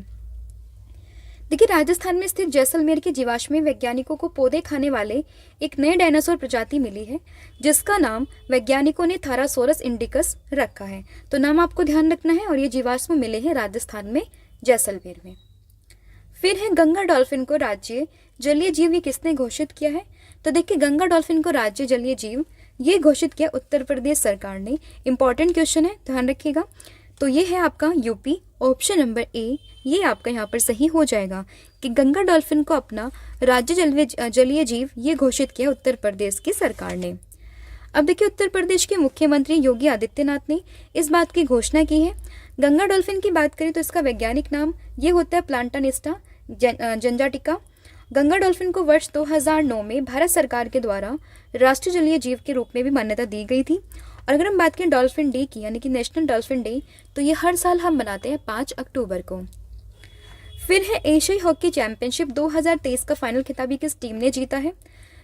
देखिए, राजस्थान में स्थित जैसलमेर के जीवाश्म में वैज्ञानिकों को पौधे खाने वाले एक नए डायनासोर प्रजाति मिली है, जिसका नाम वैज्ञानिकों ने थारासोरस इंडिकस रखा है। तो नाम आपको ध्यान रखना है, और ये जीवाश्म मिले हैं राजस्थान में जैसलमेर में। फिर है, गंगा डॉल्फिन को राज्य जलीय जीव ये किसने घोषित किया है? तो देखिए, गंगा डॉल्फिन को राज्य जलीय जीव ये घोषित किया उत्तर प्रदेश सरकार ने। इंपॉर्टेंट क्वेश्चन है, ध्यान रखिएगा। तो ये है आपका यूपी। ऑप्शन नंबर ए ये आपका यहाँ पर सही हो जाएगा कि गंगा डॉल्फिन को अपना राज्य जलीय जीव ये घोषित किया उत्तर प्रदेश की सरकार ने। अब देखिए, उत्तर प्रदेश के मुख्यमंत्री योगी आदित्यनाथ ने इस बात की घोषणा की है। गंगा डॉल्फिन की बात करें तो इसका वैज्ञानिक नाम ये होता है प्लांटानिस्टा जंजाटिका। गंगा डॉल्फिन को वर्ष 2009 में भारत सरकार के द्वारा राष्ट्रीय जलीय जीव के रूप में भी मान्यता दी गई थी। और अगर हम बात करें डॉल्फिन डे की, यानी कि नेशनल डॉल्फिन डे, तो ये हर साल हम मनाते हैं 5 अक्टूबर को। फिर है, एशियाई हॉकी चैंपियनशिप 2023 का फाइनल खिताब ये किस टीम ने जीता है?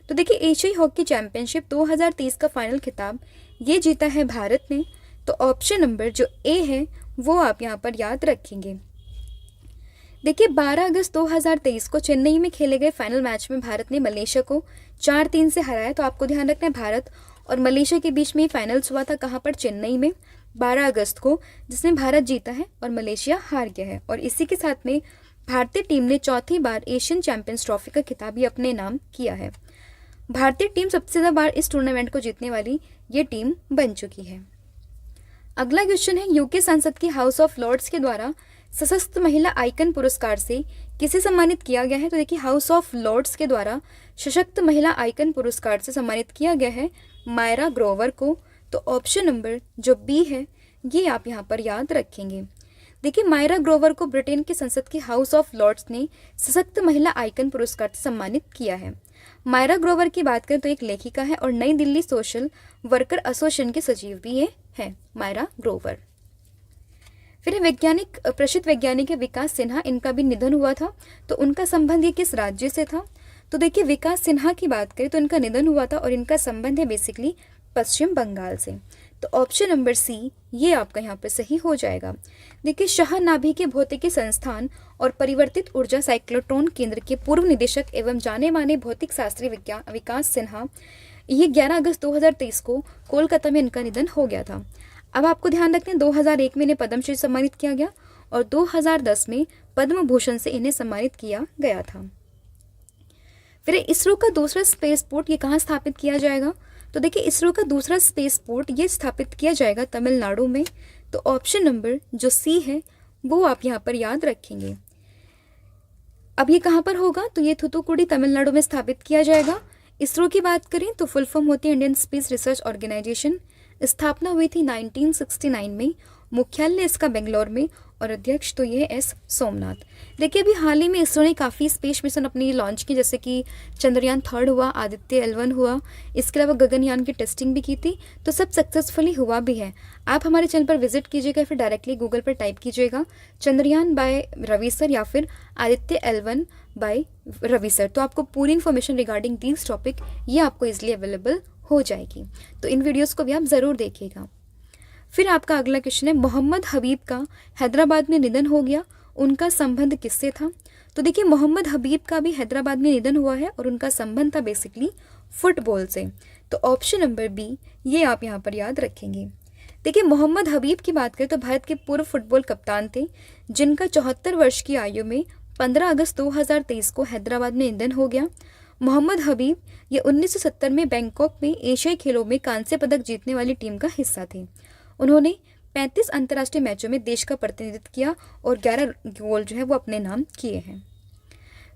तो देखिए, एशियाई हॉकी चैंपियनशिप 2023 का फाइनल खिताब ये जीता है भारत ने। तो ऑप्शन नंबर जो ए है वो आप यहाँ पर याद रखेंगे। देखिए, 12 अगस्त 2023 को चेन्नई में खेले गए फाइनल मैच में भारत ने मलेशिया को 4-3 से हराया। तो आपको ध्यान रखना है, भारत और मलेशिया के बीच में फाइनल्स हुआ था कहाँ पर? चेन्नई में 12 अगस्त को, जिसमें भारत जीता है और मलेशिया हार गया है। और इसी के साथ में भारतीय टीम ने चौथी बार एशियन चैंपियंस ट्रॉफी का खिताब ये अपने नाम किया है। भारतीय टीम सबसे ज़्यादा बार इस टूर्नामेंट को जीतने वाली ये टीम बन चुकी है। अगला क्वेश्चन है, यूके संसद की हाउस ऑफ लॉर्ड्स के द्वारा सशक्त महिला आइकन पुरस्कार से किसे सम्मानित किया गया है? तो देखिए, हाउस ऑफ लॉर्ड्स के द्वारा सशक्त महिला आइकन पुरस्कार से सम्मानित किया गया है मायरा ग्रोवर को। तो ऑप्शन नंबर जो बी है ये आप यहाँ पर याद रखेंगे। देखिए, मायरा ग्रोवर को ब्रिटेन की संसद की हाउस ऑफ लॉर्ड्स ने सशक्त महिला आइकन पुरस्कार से सम्मानित किया है। मायरा ग्रोवर की बात करें तो एक लेखिका है और नई दिल्ली सोशल वर्कर एसोसिएशन के सचिव भी ये है मायरा ग्रोवर। फिर वैज्ञानिक प्रसिद्ध वैज्ञानिक है विकास सिन्हा, इनका भी निधन हुआ था। तो उनका संबंध ये किस राज्य से था? तो देखिए, विकास सिन्हा की बात करें तो इनका निधन हुआ था और इनका संबंध है बेसिकली पश्चिम बंगाल से। तो ऑप्शन नंबर सी ये आपका यहाँ पर सही हो जाएगा। देखिए, शाहनाभी के भौतिकी संस्थान और परिवर्तित ऊर्जा साइक्लोट्रॉन केंद्र के पूर्व निदेशक एवं जाने माने भौतिक शास्त्री विकास सिन्हा, ये 11 अगस्त 2023 को कोलकाता में इनका निधन हो गया था। अब आपको ध्यान रखना है, 2001 में इन्हें पद्मश्री सम्मानित किया गया और 2010 में पद्म भूषण से इन्हें सम्मानित किया गया था। फिर इसरो का दूसरा स्पेस पोर्ट ये कहाँ स्थापित किया जाएगा? तो देखिए, इसरो का दूसरा स्पेस पोर्ट ये स्थापित किया जाएगा तमिलनाडु में। तो ऑप्शन नंबर जो सी है वो आप यहाँ पर याद रखेंगे। अब ये कहाँ पर होगा? तो ये थूथुकुडी तमिलनाडु में स्थापित किया जाएगा। इसरो की बात करें तो फुल फॉर्म होती है इंडियन स्पेस रिसर्च ऑर्गेनाइजेशन। स्थापना हुई थी 1969 में, मुख्यालय इसका बेंगलोर में और अध्यक्ष तो ये एस सोमनाथ। देखिए, अभी हाल ही में इसरो ने काफ़ी स्पेस मिशन अपनी लॉन्च की, जैसे कि चंद्रयान 3 हुआ, आदित्य L1 हुआ, इसके अलावा गगनयान की टेस्टिंग भी की थी। तो सब सक्सेसफुली हुआ भी है। आप हमारे चैनल पर विजिट कीजिएगा, फिर डायरेक्टली गूगल पर टाइप कीजिएगा चंद्रयान बाय रवि सर या फिर Aditya L1 bye Ravi sir. तो आपको पूरी इन्फॉर्मेशन रिगार्डिंग दीज टॉपिक ये आपको इजिली अवेलेबल हो जाएगी। तो इन वीडियोज़ को भी आप ज़रूर देखिएगा। फिर आपका अगला क्वेश्चन है, मोहम्मद हबीब का हैदराबाद में निधन हो गया, उनका संबंध किससे था? तो देखिए, मोहम्मद हबीब का भी हैदराबाद में निधन हुआ है और उनका संबंध था बेसिकली फुटबॉल से। तो ऑप्शन नंबर बी ये आप यहाँ पर याद रखेंगे। देखिए, मोहम्मद हबीब की बात करें तो भारत के पूर्व फुटबॉल कप्तान थे, जिनका 74 वर्ष की आयु में 15 अगस्त 2023 को हैदराबाद में निधन हो गया। मोहम्मद हबीब ये 1970 में बैंकॉक में एशियाई खेलों में कांस्य पदक जीतने वाली टीम का हिस्सा थे। उन्होंने 35 अंतर्राष्ट्रीय मैचों में देश का प्रतिनिधित्व किया और 11 गोल जो है वो अपने नाम किए हैं।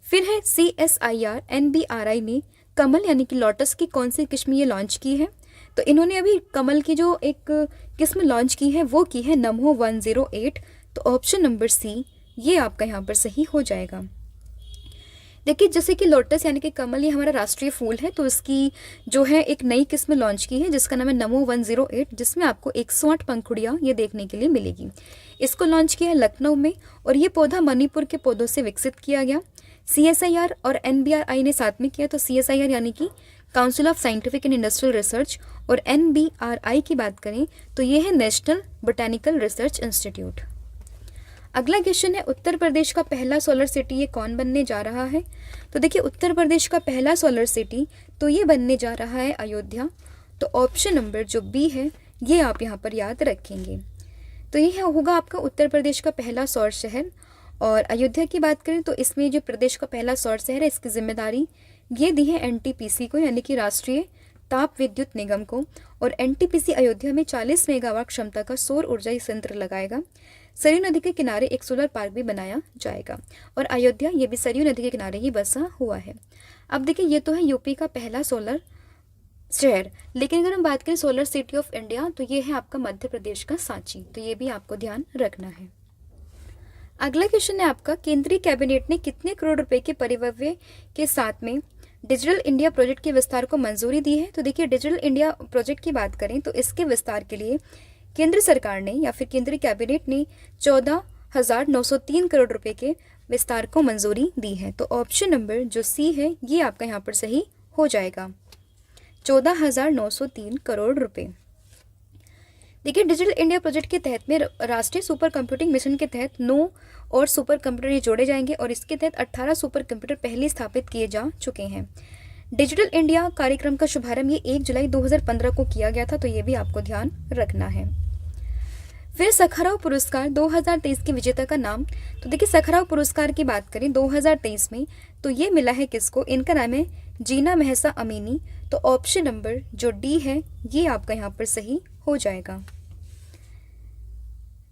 फिर है CSIR NBRI ने कमल यानी कि लोटस की कौन सी किस्म ये लॉन्च की है? तो इन्होंने अभी कमल की जो एक किस्म लॉन्च की है वो की है नमो 108। तो ऑप्शन नंबर सी ये आपका यहाँ पर सही हो जाएगा। देखिए जैसे कि लोटस यानी कि कमल, ये हमारा राष्ट्रीय फूल है, तो इसकी जो है एक नई किस्म लॉन्च की है जिसका नाम है नमो 108, जिसमें आपको 108 पंखुड़ियाँ ये देखने के लिए मिलेगी। इसको लॉन्च किया है लखनऊ में, और ये पौधा मणिपुर के पौधों से विकसित किया गया। CSIR और NBRI ने साथ में किया। तो CSIR यानी कि council of scientific and industrial research, और NBRI की बात करें तो ये है नेशनल बोटेनिकल रिसर्च इंस्टीट्यूट। अगला क्वेश्चन है, उत्तर प्रदेश का पहला सोलर सिटी ये कौन बनने जा रहा है? तो देखिए उत्तर प्रदेश का पहला सोलर सिटी तो ये बनने जा रहा है अयोध्या। तो ऑप्शन नंबर जो बी है ये आप यहाँ पर याद रखेंगे। तो ये होगा आपका उत्तर प्रदेश का पहला सौर शहर। और अयोध्या की बात करें तो इसमें जो प्रदेश का पहला सौर शहर है इसकी जिम्मेदारी ये दी है NTPC को, यानी कि राष्ट्रीय ताप विद्युत निगम को। और NTPC अयोध्या में 40 मेगावाट क्षमता का सौर ऊर्जा संयंत्र लगाएगा। सरयू नदी के किनारे एक सोलर पार्क भी बनाया जाएगा, और अयोध्या ये भी सरयू नदी के किनारे ही बसा हुआ है। अब देखिए ये तो है यूपी का पहला सोलर शहर, लेकिन अगर हम बात करें सोलर सिटी ऑफ इंडिया तो ये है आपका मध्य प्रदेश का सांची। तो ये भी आपको ध्यान रखना है। अगला क्वेश्चन है आपका, केंद्रीय कैबिनेट ने कितने करोड़ रुपए के परिव्यय के साथ में डिजिटल इंडिया प्रोजेक्ट के विस्तार को मंजूरी दी है? तो देखिए डिजिटल इंडिया प्रोजेक्ट की बात करें तो इसके विस्तार के लिए केंद्र सरकार ने या फिर केंद्रीय कैबिनेट ने 14,903 करोड़ रुपए के विस्तार को मंजूरी दी है। तो ऑप्शन नंबर जो सी है ये आपका यहाँ पर सही हो जाएगा, 14,903 करोड़ रुपए। देखिए डिजिटल इंडिया प्रोजेक्ट के तहत में राष्ट्रीय सुपर कंप्यूटिंग मिशन के तहत 9 और सुपर कंप्यूटर ये जोड़े जाएंगे, और इसके तहत 18 सुपर कंप्यूटर पहले स्थापित किए जा चुके हैं। डिजिटल इंडिया कार्यक्रम का शुभारंभ ये 1 जुलाई 2015 को किया गया था। तो ये भी आपको ध्यान रखना है। फिर सखाराव पुरस्कार 2023 के विजेता का नाम। तो देखिए सखाराव पुरस्कार की बात करें 2023 में तो ये मिला है किसको? इनका नाम है जीना महसा अमीनी। तो ऑप्शन नंबर जो डी है ये आपका यहाँ पर सही हो जाएगा।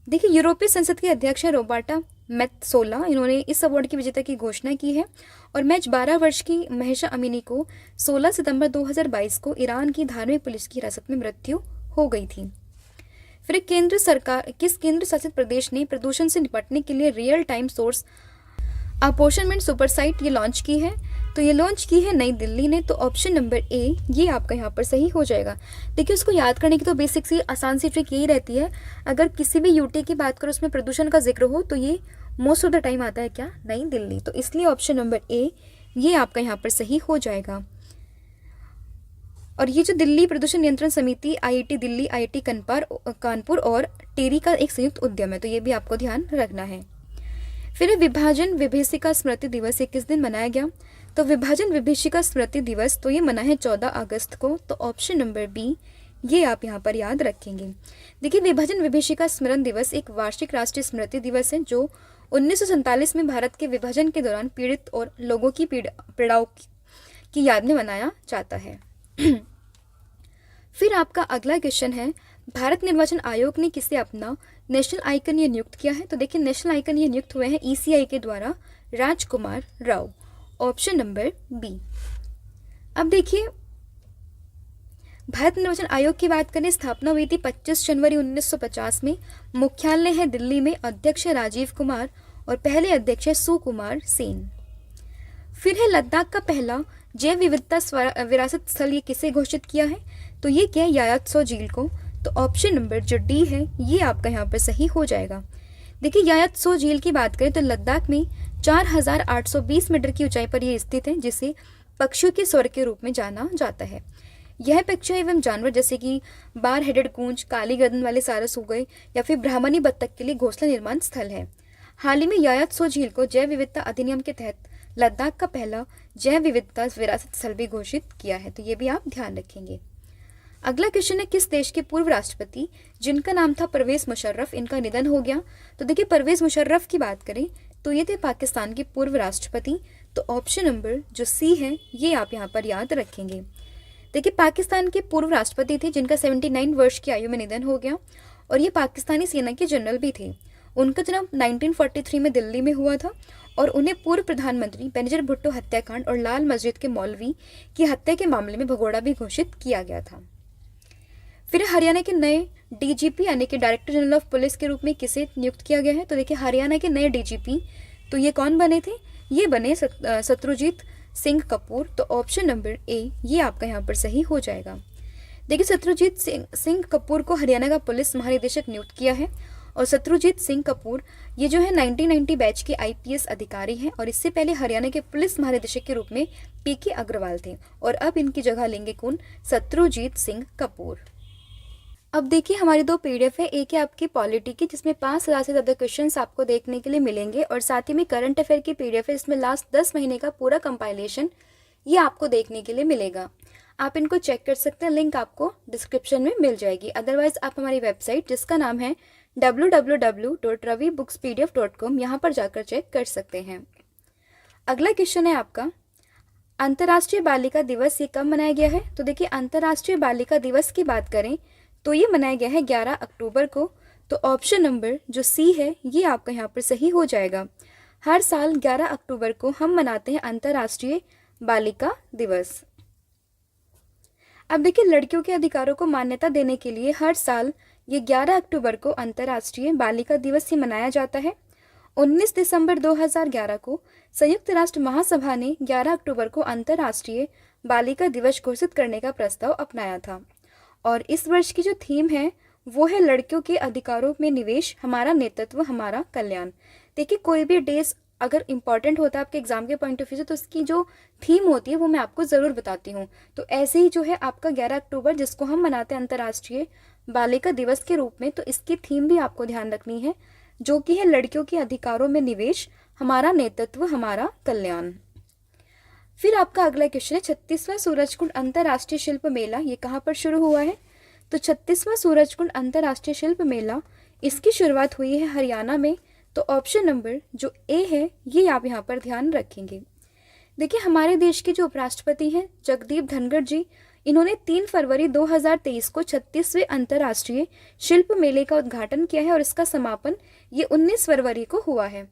देखिए यूरोपीय संसद के अध्यक्ष है रोबर्टा मेत्सोला, इन्होंने इस अवार्ड की विजेता की घोषणा की है। और मैच 12 वर्ष की महसा अमीनी को 16 सितंबर 2022 को ईरान की धार्मिक पुलिस की हिरासत में मृत्यु हो गई थी। फिर केंद्र सरकार किस केंद्र शासित प्रदेश ने प्रदूषण से निपटने के लिए रियल टाइम सोर्स अपॉर्चनमेंट सुपरसाइट ये लॉन्च की है? तो ये लॉन्च की है नई दिल्ली ने। तो ऑप्शन नंबर ए ये आपका यहाँ पर सही हो जाएगा। देखिए उसको याद करने की तो बेसिक सी आसान सी ट्रिक यही रहती है, अगर किसी भी यूटी की बात करो उसमें प्रदूषण का जिक्र हो तो ये मोस्ट ऑफ द टाइम आता है क्या? नई दिल्ली। तो इसलिए ऑप्शन नंबर ए ये आपका यहाँ पर सही हो जाएगा। और ये जो दिल्ली प्रदूषण नियंत्रण समिति IIT दिल्ली, IIT कानपुर और टेरी का एक संयुक्त उद्यम है। तो ये भी आपको ध्यान रखना है। फिर विभाजन विभीषिका स्मृति दिवस ये किस दिन मनाया गया? तो विभाजन विभीषिका स्मृति दिवस तो ये मना है 14 अगस्त को। तो ऑप्शन नंबर बी ये आप यहाँ पर याद रखेंगे। देखिए विभाजन विभीषिका स्मरण दिवस एक वार्षिक राष्ट्रीय स्मृति दिवस है जो 1947 में भारत के विभाजन के दौरान पीड़ित और लोगों की पीड़ाओं की याद में मनाया जाता है। फिर आपका अगला क्वेश्चन है, भारत निर्वाचन आयोग ने किसे अपना नेशनल आइकन ये नियुक्त किया है? तो देखिए नेशनल आइकन ये नियुक्त हुए हैं ECI के द्वारा Rajkummar Rao. Option number B. अब देखिए भारत निर्वाचन आयोग की बात करें, स्थापना हुई थी 25 जनवरी 1950 में। मुख्यालय है दिल्ली में। अध्यक्ष है राजीव कुमार और पहले अध्यक्ष है सुकुमार सेन। फिर है लद्दाख का पहला जैव विविधता विरासत स्थल ये किसे घोषित किया है? तो ये क्या है? यायात्सो झील को। तो ऑप्शन नंबर जो डी है ये आपका यहाँ पर सही हो जाएगा। देखिए यायात्सो झील की बात करें तो लद्दाख में 4,820 मीटर की ऊंचाई पर यह स्थित है, जिसे पक्षियों के स्वर्ग के रूप में जाना जाता है। यह पक्षी एवं जानवर जैसे कि बार हेडेड कूंज, काली गर्दन वाले सारस उगए या फिर ब्राह्मणी बत्तख के लिए घोंसला निर्माण स्थल है। हाल ही में यायात्सो झील को जैव विविधता अधिनियम के तहत लद्दाख का पहला जैव विविधता विरासत स्थल भी घोषित किया है। तो ये भी आप ध्यान रखेंगे। अगला क्वेश्चन है, किस देश के पूर्व राष्ट्रपति जिनका नाम था परवेज मुशर्रफ इनका निधन हो गया? तो देखिए परवेज मुशर्रफ की बात करें तो ये थे पाकिस्तान के पूर्व राष्ट्रपति। तो ऑप्शन नंबर जो सी है ये आप यहाँ पर याद रखेंगे। देखिए पाकिस्तान के पूर्व राष्ट्रपति थे जिनका 79 वर्ष की आयु में निधन हो गया, और ये पाकिस्तानी सेना के जनरल भी थे। उनका जन्म 1943 में दिल्ली में हुआ था, और उन्हें पूर्व प्रधानमंत्री बेनजीर भुट्टो हत्याकांड और लाल मस्जिद के मौलवी की हत्या के मामले में भगोड़ा भी घोषित किया गया था। फिर हरियाणा के नए DGP यानी कि डायरेक्टर जनरल ऑफ पुलिस के रूप में किसे नियुक्त किया गया है? तो देखिए हरियाणा के नए DGP तो ये कौन बने थे? ये बने शत्रुजीत सिंह कपूर। तो ऑप्शन नंबर ए ये आपका यहाँ पर सही हो जाएगा। देखिए शत्रुजीत सिंह कपूर को हरियाणा का पुलिस महानिदेशक नियुक्त किया है और शत्रुजीत सिंह कपूर ये जो है 1990 बैच के आईपीएस अधिकारी हैं और इससे पहले हरियाणा के पुलिस महानिदेशक के रूप में पीके अग्रवाल थे और अब इनकी जगह लेंगे कौन? शत्रुजीत सिंह कपूर। अब देखिए हमारी दो पीडीएफ है, एक है आपकी पॉलिटी की जिसमें 5000 से ज़्यादा क्वेश्चंस आपको देखने के लिए मिलेंगे और साथ ही में करंट अफेयर की पीडीएफ है, इसमें लास्ट 10 महीने का पूरा कंपाइलेशन ये आपको देखने के लिए मिलेगा। आप इनको चेक कर सकते हैं, लिंक आपको डिस्क्रिप्शन में मिल जाएगी। अदरवाइज आप हमारी वेबसाइट जिसका नाम है www.ravibooks.pdf.com यहाँ पर जाकर चेक कर सकते हैं। अगला क्वेश्चन है आपका, अंतर्राष्ट्रीय बालिका दिवस ये कब मनाया गया है? तो देखिए अंतर्राष्ट्रीय बालिका दिवस की बात करें तो ये मनाया गया है 11 अक्टूबर को। तो ऑप्शन नंबर जो सी है ये आपका यहाँ पर सही हो जाएगा। हर साल 11 अक्टूबर को हम मनाते हैं अंतर्राष्ट्रीय बालिका दिवस। अब देखिए लड़कियों के अधिकारों को मान्यता देने के लिए हर साल ये 11 अक्टूबर को अंतर्राष्ट्रीय बालिका दिवस ही मनाया जाता है। 19 दिसंबर 2011 को संयुक्त राष्ट्र महासभा ने 11 अक्टूबर को अंतर्राष्ट्रीय बालिका दिवस घोषित करने का प्रस्ताव अपनाया था और इस वर्ष की जो थीम है वो है लड़कियों के अधिकारों में निवेश, हमारा नेतृत्व, हमारा कल्याण। देखिए कोई भी डेज अगर इम्पॉर्टेंट होता है आपके एग्जाम के पॉइंट ऑफ व्यू से तो उसकी जो थीम होती है वो मैं आपको ज़रूर बताती हूँ। तो ऐसे ही जो है आपका 11 अक्टूबर जिसको हम मनाते हैं अंतर्राष्ट्रीय बालिका दिवस के रूप में, तो इसकी थीम भी आपको ध्यान रखनी है जो कि है लड़कियों के अधिकारों में निवेश, हमारा नेतृत्व, हमारा कल्याण। फिर आपका अगला क्वेश्चन है 36वां सूरजकुंड अंतर्राष्ट्रीय शिल्प मेला ये कहाँ पर शुरू हुआ है? तो 36वां सूरजकुंड अंतर्राष्ट्रीय शिल्प मेला इसकी शुरुआत हुई है हरियाणा में। तो ऑप्शन नंबर जो ए है ये आप यहाँ पर ध्यान रखेंगे। देखिए हमारे देश के जो उपराष्ट्रपति हैं जगदीप धनखड़ जी, इन्होंने 3 फरवरी 2023 को 36वें अंतर्राष्ट्रीय शिल्प मेले का उद्घाटन किया है और इसका समापन ये 19 फरवरी को हुआ है।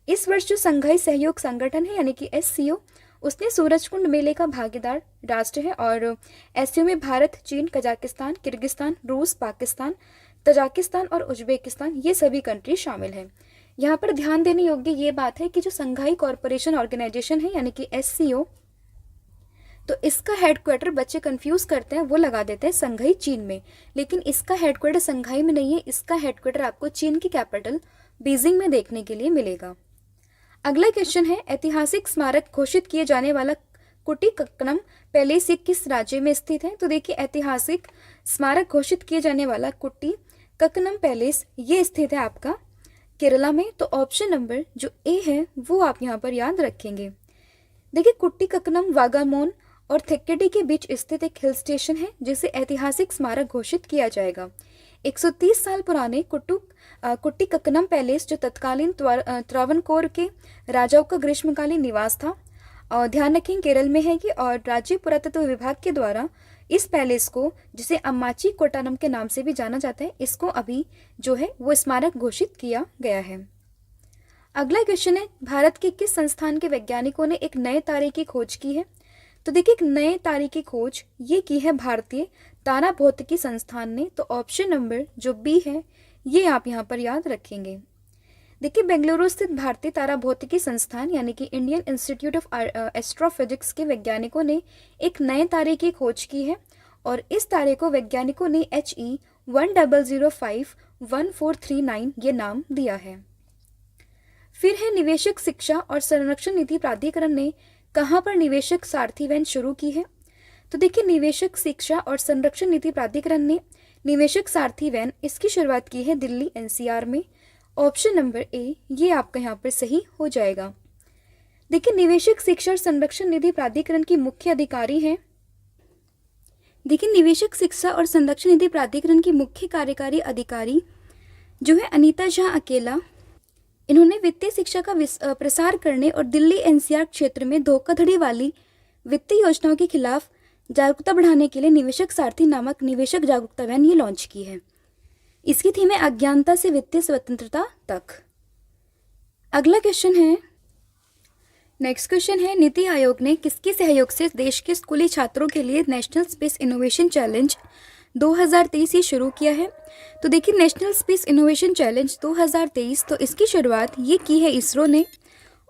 इस वर्ष जो संघाई सहयोग संगठन है यानी कि SCO उसने सूरजकुंड मेले का भागीदार राष्ट्र है और SCO में भारत, चीन, कजाकिस्तान, किर्गिस्तान, रूस, पाकिस्तान, तजाकिस्तान और उज्बेकिस्तान ये सभी कंट्री शामिल हैं। यहाँ पर ध्यान देने योग्य ये बात है कि जो संघाई कॉरपोरेशन ऑर्गेनाइजेशन है यानी कि SCO, तो इसका हेडक्वार्टर बच्चे कंफ्यूज करते हैं, वो लगा देते हैं संघाई चीन में, लेकिन इसका हेडक्वार्टर संघाई में नहीं है, इसका हेडक्वार्टर आपको चीन की कैपिटल बीजिंग में देखने के लिए मिलेगा। अगला क्वेश्चन है ऐतिहासिक स्मारक घोषित किए जाने वाला कुट्टिकक्कनम पैलेस ये किस राज्य में स्थित है? तो देखिए ऐतिहासिक स्मारक घोषित किए जाने वाला कुट्टिकक्कनम पैलेस ये स्थित है आपका केरला में। तो ऑप्शन नंबर जो ए है वो आप यहाँ पर याद रखेंगे। देखिए कुट्टिकक्कनम वागामोन और थेक्केडी के बीच स्थित एक हिल स्टेशन है जिसे ऐतिहासिक स्मारक घोषित किया जाएगा। 130 साल पुराने कुट्टिकक्कनम पैलेस जो तत्कालीन त्रावणकोर के राजाओं का ग्रीष्मकालीन निवास था और ध्यान रखें केरल में है कि, और राज्य पुरातत्व विभाग के द्वारा इस पैलेस को जिसे अम्माची कोटानम के नाम से भी जाना जाता है इसको अभी जो है वो स्मारक घोषित किया गया है। अगला क्वेश्चन है भारत के किस संस्थान के वैज्ञानिकों ने एक नए तारे की खोज की है? तो देखिए एक नए तारे की खोज ये की है भारतीय तारा भौतिकी संस्थान ने। तो ऑप्शन नंबर जो बी है ये आप यहाँ पर याद रखेंगे। देखिए बेंगलुरु स्थित भारतीय तारा भौतिकी संस्थान यानी कि इंडियन इंस्टीट्यूट ऑफ एस्ट्रोफिजिक्स के वैज्ञानिकों ने एक नए तारे की खोज की है और इस तारे को वैज्ञानिकों ने HE 10051439 ये नाम दिया है। फिर है निवेशक शिक्षा और संरक्षण नीति प्राधिकरण ने कहाँ पर निवेशक सारथी वैन शुरू की है? तो देखिए निवेशक शिक्षा और संरक्षण नीति प्राधिकरण ने निवेशक सारथी वैन इसकी शुरुआत की है दिल्ली NCR में। ऑप्शन नंबर ए ये आपका यहाँ पर सही हो जाएगा। देखिए निवेशक शिक्षा और संरक्षण निधि प्राधिकरण की मुख्य अधिकारी हैं। देखिए निवेशक शिक्षा और संरक्षण निधि प्राधिकरण की मुख्य कार्यकारी अधिकारी जो है अनीता झा अकेला, इन्होंने वित्तीय शिक्षा का प्रसार करने और दिल्ली NCR क्षेत्र में धोखाधड़ी वाली वित्तीय योजनाओं के खिलाफ जागरूकता बढ़ाने के लिए निवेशक सारथी नामक निवेशक जागरूकता वैन ये लॉन्च की है। इसकी थीम है अज्ञानता से वित्तीय स्वतंत्रता तक। अगला क्वेश्चन है, नेक्स्ट क्वेश्चन है नीति आयोग ने किसके सहयोग से देश के स्कूली छात्रों के लिए नेशनल स्पेस इनोवेशन चैलेंज 2023 ये शुरू किया है? तो देखिए नेशनल स्पेस इनोवेशन चैलेंज 2023 तो इसकी शुरुआत ये की है इसरो ने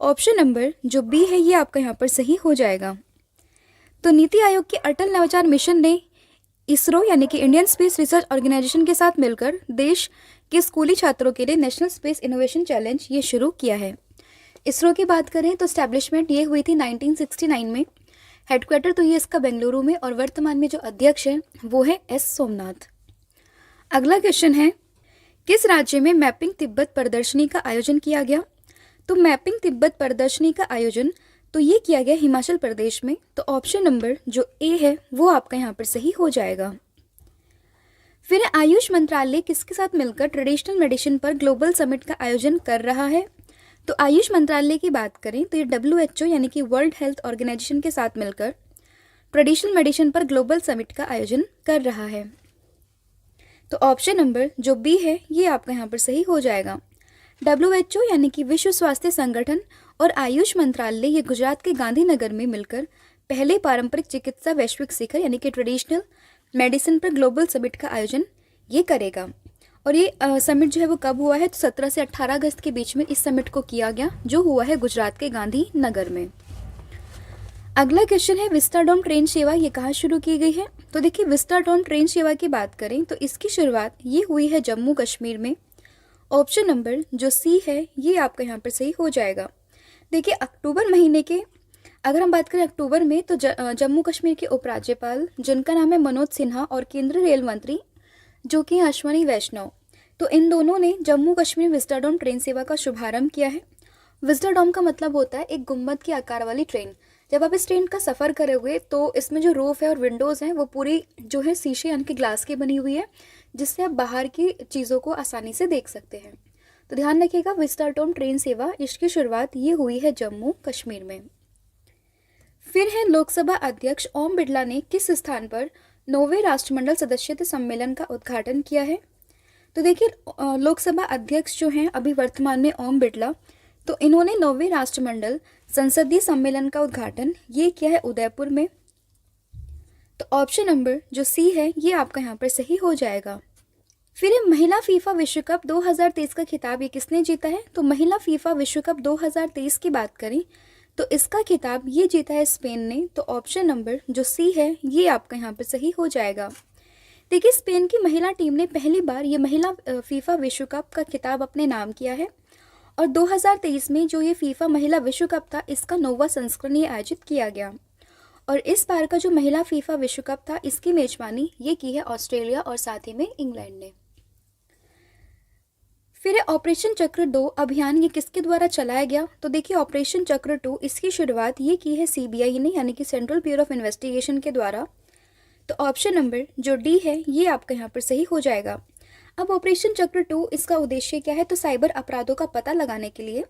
ऑप्शन नंबर जो बी है ये आपका यहाँ पर सही हो जाएगा। तो नीति आयोग के अटल नवाचार मिशन ने इसरो यानी कि इंडियन स्पेस रिसर्च ऑर्गेनाइजेशन के साथ मिलकर देश के स्कूली छात्रों के लिए नेशनल स्पेस इनोवेशन चैलेंज ये शुरू किया है। इसरो की बात करें तो स्टैब्लिशमेंट ये हुई थी 1969 में। हेडक्वार्टर तो ये इसका बेंगलुरु में, और वर्तमान में जो अध्यक्ष है वो है एस सोमनाथ। अगला क्वेश्चन है, किस राज्य में मैपिंग तिब्बत प्रदर्शनी का आयोजन किया गया? तो मैपिंग तिब्बत प्रदर्शनी का आयोजन तो ये किया गया हिमाचल प्रदेश में। तो ऑप्शन नंबर जो ए है वो आपका यहाँ पर सही हो जाएगा। फिर आयुष मंत्रालय किसके साथ मिलकर ट्रेडिशनल मेडिसिन पर ग्लोबल समिट का आयोजन कर रहा है? तो आयुष मंत्रालय की बात करें तो ये WHO यानी कि वर्ल्ड हेल्थ ऑर्गेनाइजेशन के साथ मिलकर ट्रेडिशनल मेडिसिन पर ग्लोबल समिट का आयोजन कर रहा है। तो ऑप्शन नंबर जो बी है ये आपका यहाँ पर सही हो जाएगा। WHO यानी कि विश्व स्वास्थ्य संगठन और आयुष मंत्रालय ये गुजरात के गांधीनगर में मिलकर पहले पारंपरिक चिकित्सा वैश्विक शिखर यानी कि ट्रेडिशनल मेडिसिन पर ग्लोबल समिट का आयोजन ये करेगा। और ये समिट जो है वो कब हुआ है? तो 17 से 18 अगस्त के बीच में इस समिट को किया गया, जो हुआ है गुजरात के गांधीनगर में। अगला क्वेश्चन है, विस्टाडोम ट्रेन सेवा ये कहाँ शुरू की गई है? तो देखिए, विस्टाडोम ट्रेन सेवा की बात करें तो इसकी शुरुआत ये हुई है जम्मू कश्मीर में। ऑप्शन नंबर जो सी है ये आपका यहाँ पर सही हो जाएगा। देखिए, अक्टूबर महीने के अगर हम बात करें अक्टूबर में, तो जम्मू कश्मीर के उपराज्यपाल जिनका नाम है मनोज सिन्हा और केंद्रीय रेल मंत्री जो कि अश्वनी वैष्णव, तो इन दोनों ने जम्मू कश्मीर विस्टाडोम ट्रेन सेवा का शुभारंभ किया है। विस्टाडोम का मतलब होता है एक गुम्बद के आकार वाली ट्रेन। जब आप इस ट्रेन का सफ़र करोगे तो इसमें जो रूफ है और विंडोज़ हैं वो पूरी जो है शीशे यानी कि ग्लास की बनी हुई है, जिससे आप बाहर की चीज़ों को आसानी से देख सकते हैं। तो ध्यान रखिएगा, विस्टाडोम ट्रेन सेवा इसकी शुरुआत ये हुई है जम्मू कश्मीर में। फिर है, लोकसभा अध्यक्ष ओम बिरला ने किस स्थान पर 9वें राष्ट्रमंडल सदस्यता सम्मेलन का उद्घाटन किया है? तो देखिए, लोकसभा अध्यक्ष जो हैं अभी वर्तमान में ओम बिरला, तो इन्होंने 9वें राष्ट्रमंडल संसदीय सम्मेलन का उद्घाटन ये किया है उदयपुर में। तो ऑप्शन नंबर जो सी है ये आपका यहाँ पर सही हो जाएगा। फिर महिला फीफा विश्व कप 2023 का खिताब ये किसने जीता है? तो महिला फीफा विश्व कप 2023 की बात करें तो इसका खिताब ये जीता है स्पेन ने। तो ऑप्शन नंबर जो सी है ये आपका यहाँ पर सही हो जाएगा। देखिए, स्पेन की महिला टीम ने पहली बार ये महिला फीफा विश्व कप का खिताब अपने नाम किया है, और 2023 में जो ये फीफा महिला विश्व कप था इसका 9वां संस्करण ये आयोजित किया गया। और इस बार का जो महिला फीफा विश्व कप था इसकी मेजबानी ये की है ऑस्ट्रेलिया और साथ ही में इंग्लैंड ने। फिर ऑपरेशन चक्र 2 अभियान ये किसके द्वारा चलाया गया? तो देखिए, ऑपरेशन चक्र 2 इसकी शुरुआत ये की है CBI ने यानी कि सेंट्रल ब्यूरो ऑफ इन्वेस्टिगेशन के द्वारा। तो ऑप्शन नंबर जो डी है ये आपका यहाँ पर सही हो जाएगा। अब ऑपरेशन चक्र 2 इसका उद्देश्य क्या है? तो साइबर अपराधों का पता लगाने के लिए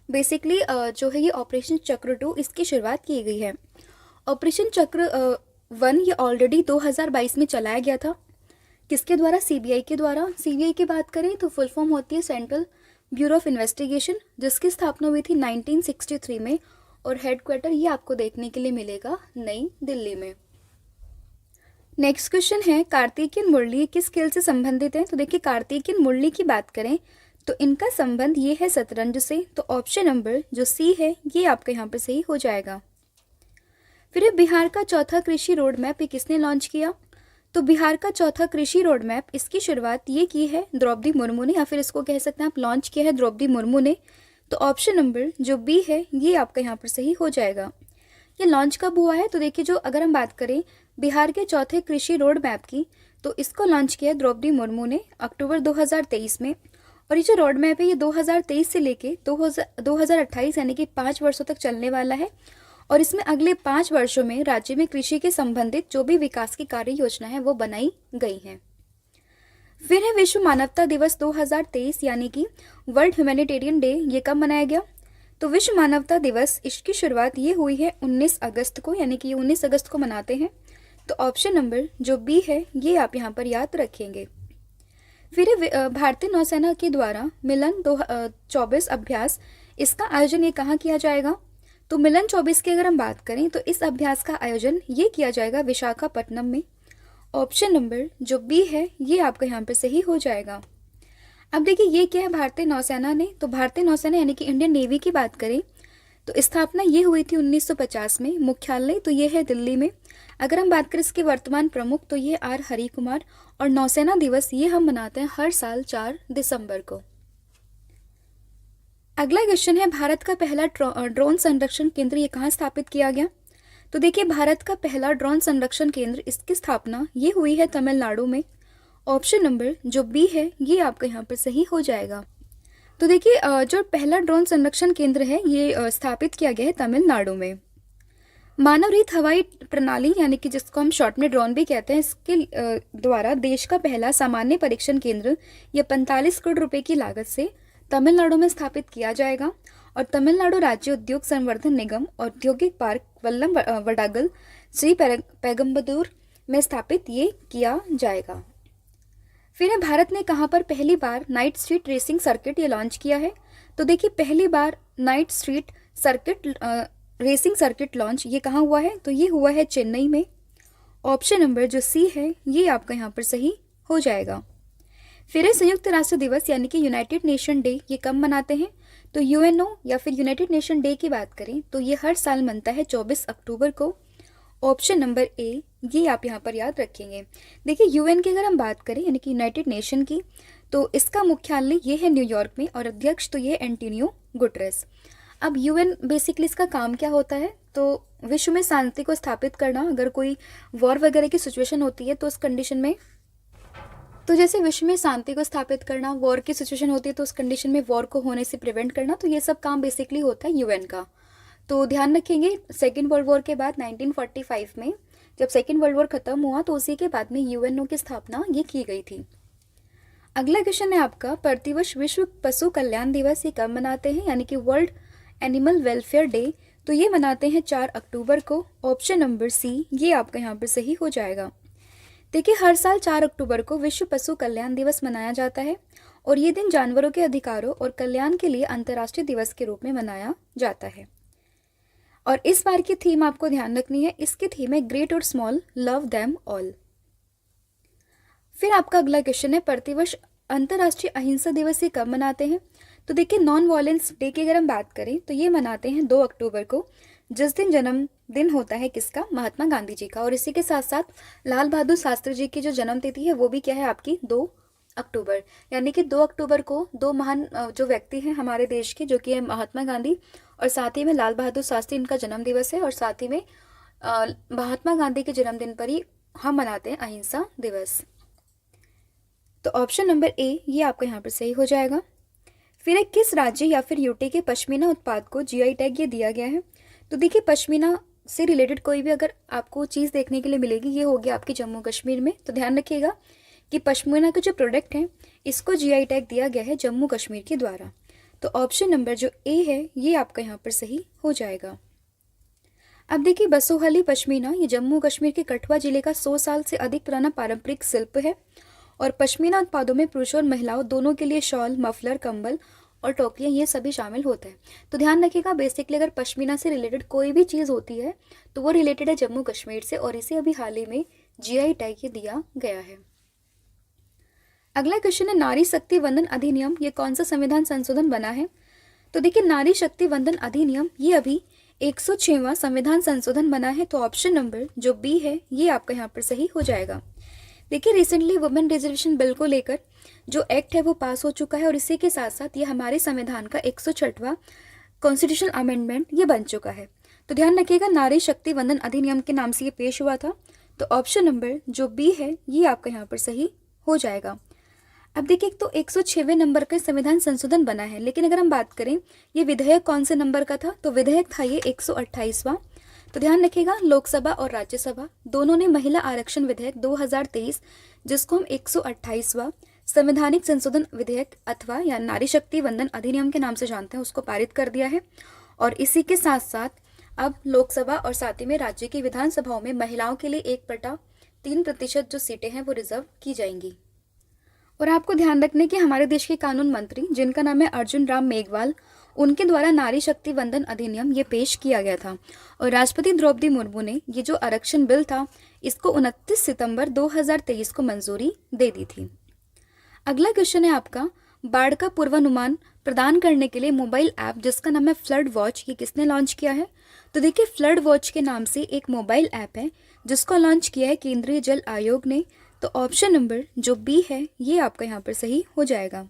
बेसिकली जो है ये ऑपरेशन चक्र 2 इसकी शुरुआत की गई है। ऑपरेशन चक्र 1 ये ऑलरेडी 2022 में चलाया गया था। किसके द्वारा? CBI के द्वारा। CBI की बात करें तो फुल फॉर्म होती है सेंट्रल ब्यूरो ऑफ इन्वेस्टिगेशन, जिसकी स्थापना हुई थी 1963 में, और हेडक्वार्टर ये आपको देखने के लिए मिलेगा नई दिल्ली में। नेक्स्ट क्वेश्चन है, कार्तिकेयन मुरली किस खेल से संबंधित है? तो देखिए, कार्तिकेयन मुरली की बात करें तो इनका संबंध ये है शतरंज से। तो ऑप्शन नंबर जो सी है ये आपका यहाँ पर सही हो जाएगा। फिर बिहार का चौथा कृषि रोड मैप ये किसने लॉन्च किया? तो बिहार का चौथा कृषि रोड मैप इसकी शुरुआत ये की है द्रौपदी मुर्मू ने, या फिर इसको कह सकते हैं आप लॉन्च किया है द्रौपदी मुर्मू ने। तो ऑप्शन नंबर जो बी है ये आपका यहाँ पर सही हो जाएगा। ये लॉन्च कब हुआ है? तो देखिए, जो अगर हम बात करें बिहार के चौथे कृषि रोड मैप की, तो इसको लॉन्च किया द्रौपदी मुर्मू ने अक्टूबर 2023 में। और ये जो रोड मैप है ये 2023 से लेके 2028 यानी कि 5 वर्षों तक चलने वाला है, और इसमें अगले 5 वर्षों में राज्य में कृषि के संबंधित जो भी विकास की कार्य योजना है वो बनाई गई है। फिर है विश्व मानवता दिवस 2023 यानी कि वर्ल्ड ह्यूमैनिटेरियन डे, ये कब मनाया गया? तो विश्व मानवता दिवस इसकी शुरुआत ये हुई है 19 अगस्त को, यानी कि 19 अगस्त को मनाते हैं। तो ऑप्शन नंबर जो बी है ये आप यहाँ पर याद रखेंगे। फिर भारतीय नौसेना के द्वारा मिलन 2024 अभ्यास, इसका आयोजन ये कहाँ किया जाएगा? तो मिलन 24 की अगर हम बात करें तो इस अभ्यास का आयोजन ये किया जाएगा विशाखापट्टनम में। ऑप्शन नंबर जो बी है ये आपका यहाँ पर सही हो जाएगा। अब देखिए, ये क्या है भारतीय नौसेना ने? तो भारतीय नौसेना यानी कि इंडियन नेवी की बात करें तो स्थापना ये हुई थी 1950 में। मुख्यालय तो ये है दिल्ली में। अगर हम बात करें इसके वर्तमान प्रमुख तो ये आर हरि कुमार। और नौसेना दिवस ये हम मनाते हैं हर साल 4 दिसंबर को। अगला क्वेश्चन है, भारत का पहला ड्रोन संरक्षण केंद्र ये कहाँ स्थापित किया गया? तो देखिए, भारत का पहला ड्रोन संरक्षण केंद्र, इसकी स्थापना ये हुई है तमिलनाडु में। ऑप्शन नंबर जो बी है ये आपका यहाँ पर सही हो जाएगा। तो देखिए, जो पहला ड्रोन संरक्षण केंद्र है ये स्थापित किया गया है तमिलनाडु में। मानव रहित हवाई प्रणाली यानी कि जिसको हम शॉर्ट में ड्रोन भी कहते हैं, इसके द्वारा देश का पहला सामान्य परीक्षण केंद्र ये 45 करोड़ रुपए की लागत से तमिलनाडु में स्थापित किया जाएगा। और तमिलनाडु राज्य उद्योग संवर्धन निगम औद्योगिक पार्क वल्लम वडागल श्री पैगम्बदूर में स्थापित ये किया जाएगा। फिर भारत ने कहाँ पर पहली बार नाइट स्ट्रीट रेसिंग सर्किट ये लॉन्च किया है? तो देखिए, पहली बार night street circuit racing circuit launch ये कहाँ हुआ है? तो ये हुआ है चेन्नई में। ऑप्शन नंबर जो सी है ये आपका यहाँ पर सही हो जाएगा। फिर संयुक्त राष्ट्र दिवस यानी कि यूनाइटेड नेशन डे ये कब मनाते हैं? तो यूएनओ या फिर यूनाइटेड नेशन डे की बात करें तो ये हर साल मनता है 24 अक्टूबर को। ऑप्शन नंबर ए ये आप यहाँ पर याद रखेंगे। देखिए, यूएन की अगर हम बात करें यानी कि यूनाइटेड नेशन की, तो इसका मुख्यालय ये है न्यूयॉर्क में और अध्यक्ष तो ये एंटोनियो गुटरेस। अब यूएन बेसिकली इसका काम क्या होता है? तो विश्व में शांति को स्थापित करना। अगर कोई वॉर वगैरह की सिचुएशन होती है तो उस कंडीशन में, तो जैसे विश्व में शांति को स्थापित करना, वॉर की सिचुएशन होती है तो उस कंडीशन में वॉर को होने से प्रिवेंट करना, तो ये सब काम बेसिकली होता है यूएन का। तो ध्यान रखेंगे, सेकेंड वर्ल्ड वॉर के बाद 1945 में जब सेकेंड वर्ल्ड वॉर खत्म हुआ तो उसी के बाद में यूएनओ की स्थापना ये की गई थी। अगला क्वेश्चन है आपका, प्रतिवर्ष विश्व पशु कल्याण दिवस ये कब मनाते हैं? यानी कि वर्ल्ड एनिमल वेलफेयर डे तो ये मनाते हैं 4 अक्टूबर को। ऑप्शन नंबर सी ये आपका यहाँ पर सही हो जाएगा। देखिए, हर साल 4 अक्टूबर को विश्व पशु कल्याण दिवस मनाया जाता है और ये दिन जानवरों के अधिकारों और कल्याण के लिए अंतर्राष्ट्रीय दिवस के रूप में मनाया जाता है। और इस बार की थीम आपको ध्यान रखनी है, इसकी थीम है ग्रेट और स्मॉल लव देम ऑल। फिर आपका अगला क्वेश्चन है, प्रतिवर्ष अंतर्राष्ट्रीय अहिंसा दिवस ये कब मनाते हैं? तो देखिए, नॉन वायलेंस डे की अगर हम बात करें तो ये मनाते हैं 2 अक्टूबर को, जिस दिन जन्मदिन होता है किसका? महात्मा गांधी जी का। और इसी के साथ साथ लाल बहादुर शास्त्री जी की जो जन्मतिथि है वो भी क्या है आपकी? 2 अक्टूबर। यानी कि 2 अक्टूबर को 2 महान जो व्यक्ति हैं हमारे देश के, जो कि है महात्मा गांधी और साथ ही में लाल बहादुर शास्त्री, इनका जन्म दिवस है। और साथ ही में महात्मा गांधी के जन्मदिन पर ही हम मनाते हैं अहिंसा दिवस। तो ऑप्शन नंबर ए ये आपका यहाँ पर सही हो जाएगा। फिर किस राज्य या फिर यूटी के पश्मीना उत्पाद को जीआई टैग ये दिया गया है? तो देखिए, पश्मीना से रिलेटेड कोई भी अगर आपको चीज़ देखने के लिए मिलेगी ये होगी आपकी जम्मू कश्मीर में। तो ध्यान रखिएगा कि पश्मीना के जो प्रोडक्ट हैं इसको जीआई टैग दिया गया है जम्मू कश्मीर के द्वारा। तो ऑप्शन नंबर जो ए है ये आपका यहाँ पर सही हो जाएगा। अब देखिए, बसोहली पश्मीना ये जम्मू कश्मीर के कठुआ जिले का 100 साल से अधिक पुराना पारंपरिक शिल्प है और पश्मीना उत्पादों में पुरुषों और महिलाओं दोनों के लिए शॉल, मफलर, कंबल और टोपियाँ ये सभी शामिल होते हैं। तो ध्यान रखिएगा, बेसिकली अगर पश्मीना से रिलेटेड कोई भी चीज़ होती है तो वो रिलेटेड है जम्मू कश्मीर से और इसे अभी हाल ही में जीआई टैग ये दिया गया है। अगला क्वेश्चन है, नारी शक्ति वंदन अधिनियम ये कौन सा संविधान संशोधन बना है? तो देखिए, नारी शक्ति वंदन अधिनियम ये अभी 106वां संविधान संशोधन बना है। तो ऑप्शन नंबर जो बी है ये आपका यहाँ पर सही हो जाएगा। देखिए, रिसेंटली वुमेन रिजर्वेशन बिल को लेकर जो एक्ट है वो पास हो चुका है और इसी के साथ साथ ये हमारे संविधान का 106वां कॉन्स्टिट्यूशनल अमेंडमेंट ये बन चुका है। तो ध्यान रखिएगा, नारी शक्ति वंदन अधिनियम के नाम से ये पेश हुआ था। तो ऑप्शन नंबर जो बी है ये आपका यहाँ पर सही हो जाएगा। अब देखिए, एक तो 106वें नंबर का संविधान संशोधन बना है, लेकिन अगर हम बात करें ये विधेयक कौन से नंबर का था? तो विधेयक था ये 128वां। तो ध्यान रखिएगा, लोकसभा और राज्यसभा दोनों ने महिला आरक्षण विधेयक 2023 जिसको हम 128वां संवैधानिक संशोधन विधेयक अथवा या नारी शक्ति वंदन अधिनियम के नाम से जानते हैं उसको पारित कर दिया है। और इसी के साथ साथ अब लोकसभा और साथ ही में राज्य की विधानसभाओं में महिलाओं के लिए 1/3% जो सीटें हैं वो रिजर्व की जाएंगी। और आपको ध्यान रखने की हमारे देश के कानून मंत्री जिनका नाम है अर्जुन राम मेघवाल, उनके द्वारा नारी शक्ति वंदन अधिनियम ये पेश किया गया था और राष्ट्रपति द्रौपदी मुर्मू ने ये जो आरक्षण बिल था इसको 29 सितंबर 2023 को मंजूरी दे दी थी। अगला क्वेश्चन है आपका, बाढ़ का पूर्वानुमान प्रदान करने के लिए मोबाइल ऐप जिसका नाम है फ्लड वॉच, ये किसने लॉन्च किया है? तो देखिए, फ्लड वॉच के नाम से एक मोबाइल ऐप है जिसको लॉन्च किया है केंद्रीय जल आयोग ने। तो ऑप्शन नंबर जो बी है ये आपका यहाँ पर सही हो जाएगा।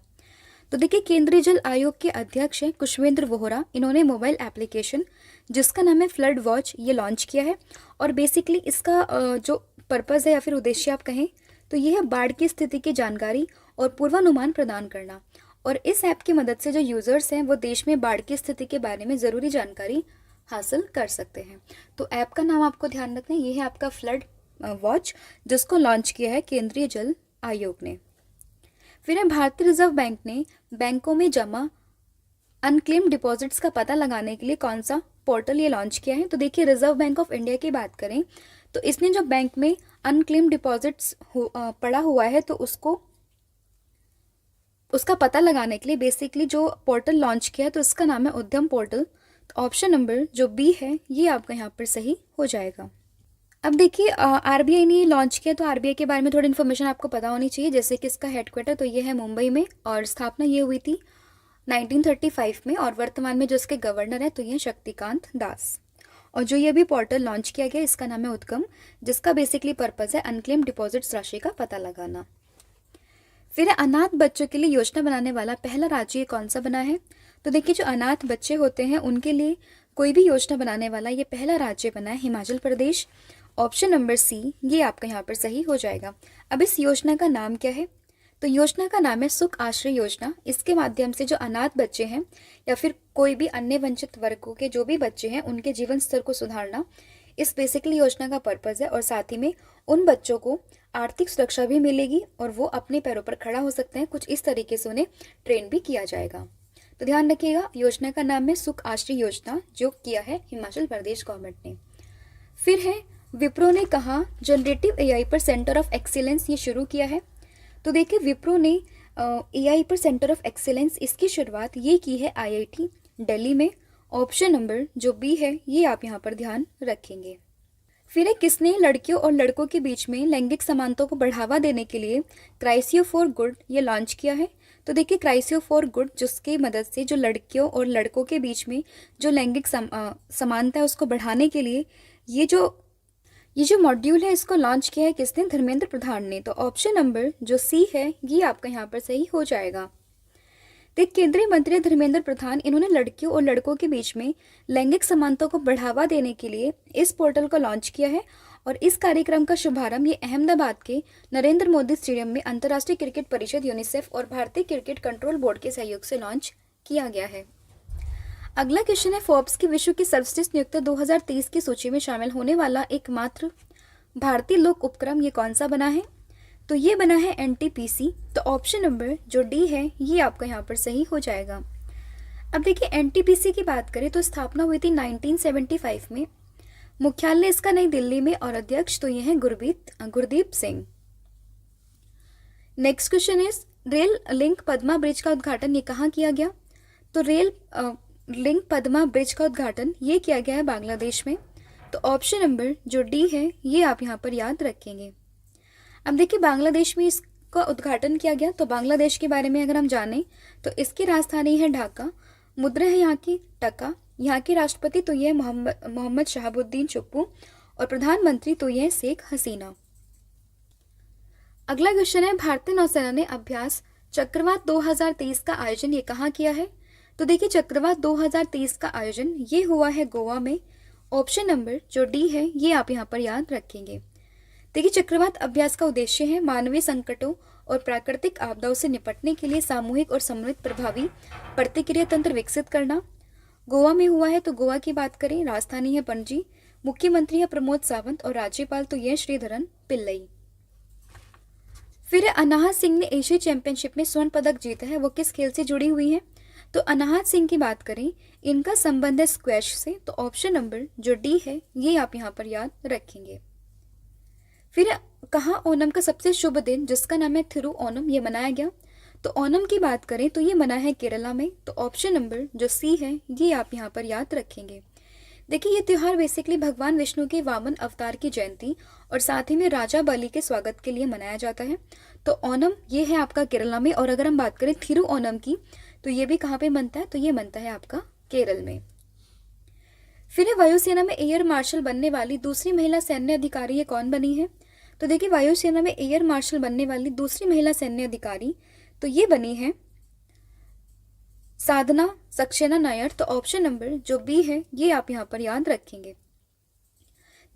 तो देखिए, केंद्रीय जल आयोग के अध्यक्ष हैं कुशवेंद्र वोहरा। इन्होंने मोबाइल एप्लीकेशन जिसका नाम है फ्लड वॉच ये लॉन्च किया है। और बेसिकली इसका जो पर्पज़ है या फिर उद्देश्य आप कहें तो ये है बाढ़ की स्थिति की जानकारी और पूर्वानुमान प्रदान करना। और इस ऐप की मदद से जो यूज़र्स हैं वो देश में बाढ़ की स्थिति के बारे में ज़रूरी जानकारी हासिल कर सकते हैं। तो ऐप का नाम आपको ध्यान रखना है, ये है आपका फ्लड वॉच जिसको लॉन्च किया है केंद्रीय जल आयोग ने। फिर है भारतीय रिजर्व बैंक ने बैंकों में जमा अनक्लेम्ड डिपॉजिट्स का पता लगाने के लिए कौन सा पोर्टल ये लॉन्च किया है? तो देखिए, रिजर्व बैंक ऑफ इंडिया की बात करें तो इसने जो बैंक में अनक्लेम्ड डिपॉजिट्स पड़ा हुआ है तो उसका पता लगाने के लिए बेसिकली जो पोर्टल लॉन्च किया है तो इसका नाम है उद्यम पोर्टल। तो ऑप्शन नंबर जो बी है ये आपका यहाँ पर सही हो जाएगा। अब देखिए, आरबीआई ने लॉन्च किया तो आरबीआई के बारे में थोड़ी इन्फॉर्मेशन आपको पता होनी चाहिए, जैसे कि इसका हेडक्वार्टर तो ये है मुंबई में और स्थापना ये हुई थी 1935 में। और वर्तमान में जो इसके गवर्नर है तो ये शक्तिकांत दास। और जो ये भी पोर्टल लॉन्च किया गया इसका नाम है उद्गम, जिसका बेसिकली पर्पज़ है अनक्लेम्ड डिपॉजिट्स राशि का पता लगाना। फिर अनाथ बच्चों के लिए योजना बनाने वाला पहला राज्य कौन सा बना है? तो देखिए, जो अनाथ बच्चे होते हैं उनके लिए कोई भी योजना बनाने वाला ये पहला राज्य बना है Himachal Pradesh. Option number C ये आपका यहाँ पर सही हो जाएगा। अब इस योजना का नाम क्या है? तो योजना का नाम है सुख आश्रय योजना। इसके माध्यम से जो अनाथ बच्चे हैं या फिर कोई भी अन्य वंचित वर्गों के जो भी बच्चे हैं उनके जीवन स्तर को सुधारना इस बेसिकली योजना का पर्पज़ है। और साथ ही में उन बच्चों को आर्थिक सुरक्षा भी मिलेगी और वो अपने पैरों पर खड़ा हो सकते हैं। कुछ इस तरीके से उन्हें ट्रेन भी किया जाएगा। तो ध्यान रखिएगा, योजना का नाम है सुख आश्रय योजना, जो किया है हिमाचल प्रदेश गवर्नमेंट ने। फिर है विप्रो ने कहा जनरेटिव एआई पर सेंटर ऑफ एक्सीलेंस ये शुरू किया है? तो देखिए, विप्रो ने एआई पर सेंटर ऑफ एक्सीलेंस इसकी शुरुआत ये की है आईआईटी दिल्ली में। ऑप्शन नंबर जो बी है ये आप यहाँ पर ध्यान रखेंगे। फिर है किसने लड़कियों और लड़कों के बीच में लैंगिक समानता को बढ़ावा देने के लिए क्राइसियो फॉर गुड ये लॉन्च किया है? तो देखिए, क्राइसियो फॉर गुड जिसकी मदद से जो लड़कियों और लड़कों के बीच में जो लैंगिक समानता है उसको बढ़ाने के लिए ये जो मॉड्यूल है इसको लॉन्च किया है किसने? धर्मेंद्र प्रधान ने। तो ऑप्शन नंबर जो सी है ये आपका यहाँ पर सही हो जाएगा। तो केंद्रीय मंत्री धर्मेंद्र प्रधान इन्होंने लड़कियों और लड़कों के बीच में लैंगिक समानता को बढ़ावा देने के लिए इस पोर्टल को लॉन्च किया है। और इस कार्यक्रम का शुभारंभ ये अहमदाबाद के नरेंद्र मोदी स्टेडियम में अंतर्राष्ट्रीय क्रिकेट परिषद यूनिसेफ और भारतीय क्रिकेट कंट्रोल बोर्ड के सहयोग से लॉन्च किया गया है। अगला क्वेश्चन है, फोर्ब्स की विश्व की सर्वश्रेष्ठ नियुक्ति 2023 की सूची में शामिल होने वाला एकमात्र भारतीय लोक उपक्रम ये कौन सा बना है? तो ये बना है एनटीपीसी। तो ऑप्शन नंबर जो डी है ये आपका यहाँ पर सही हो जाएगा। अब देखिए, एनटीपीसी की बात करें तो स्थापना हुई थी 1975 में। मुख्यालय इसका नई दिल्ली में और अध्यक्ष तो ये हैं Gurdeep Singh. Next question is rail link Padma bridge का उद्घाटन ये कहाँ किया गया? तो रेल लिंक पद्मा ब्रिज का उद्घाटन ये किया गया है बांग्लादेश में। तो ऑप्शन नंबर जो डी है ये आप यहाँ पर याद रखेंगे। अब देखिए, बांग्लादेश में इसका उद्घाटन किया गया। तो बांग्लादेश के बारे में अगर हम जानें तो इसकी राजधानी है ढाका, मुद्रा है यहाँ की टका, यहाँ के राष्ट्रपति तो ये मोहम्मद शहाबुद्दीन चुप्पू और प्रधानमंत्री तो ये शेख हसीना। अगला क्वेश्चन है, भारतीय नौसेना ने अभ्यास चक्रवात 2023 का आयोजन ये कहाँ किया है? तो देखिए, चक्रवात 2023 का आयोजन ये हुआ है गोवा में। ऑप्शन नंबर जो डी है ये आप यहाँ पर याद रखेंगे। देखिए, चक्रवात अभ्यास का उद्देश्य है मानवीय संकटों और प्राकृतिक आपदाओं से निपटने के लिए सामूहिक और समन्वित प्रभावी प्रतिक्रिया तंत्र विकसित करना। गोवा में हुआ है। तो गोवा की बात करें, राजधानी है पणजी, मुख्यमंत्री है प्रमोद सावंत और राज्यपाल तो ये श्रीधरन पिल्लई। फिर अनाहत सिंह ने एशियाई चैंपियनशिप में स्वर्ण पदक जीता है, वो किस खेल से जुड़ी हुई है? तो अनाहत सिंह की बात करें, इनका संबंध है स्क्वैश से। तो ऑप्शन नंबर जो डी है ये आप यहाँ पर याद रखेंगे। फिर कहाँ ओणम का सबसे शुभ दिन जिसका नाम है थिरु ओणम ये मनाया गया? तो ओणम की बात करें तो ये मना है केरला में। तो ऑप्शन नंबर जो सी है ये आप यहाँ पर याद रखेंगे। देखिए, ये त्यौहार बेसिकली भगवान विष्णु के वामन अवतार की जयंती और साथ ही में राजा बलि के स्वागत के लिए मनाया जाता है। तो ओणम ये है आपका केरला में। और अगर हम बात करें थिरु ओणम की, तो ये भी कहाँ पे बनता है, तो ये बनता है आपका केरल में। फिर है वायुसेना में एयर मार्शल बनने वाली दूसरी महिला सैन्य अधिकारी ये कौन बनी है, तो देखिए वायुसेना में एयर मार्शल बनने वाली दूसरी महिला सैन्य अधिकारी तो ये बनी है साधना सक्सेना नायर। तो ऑप्शन नंबर जो बी है ये आप यहाँ पर याद रखेंगे।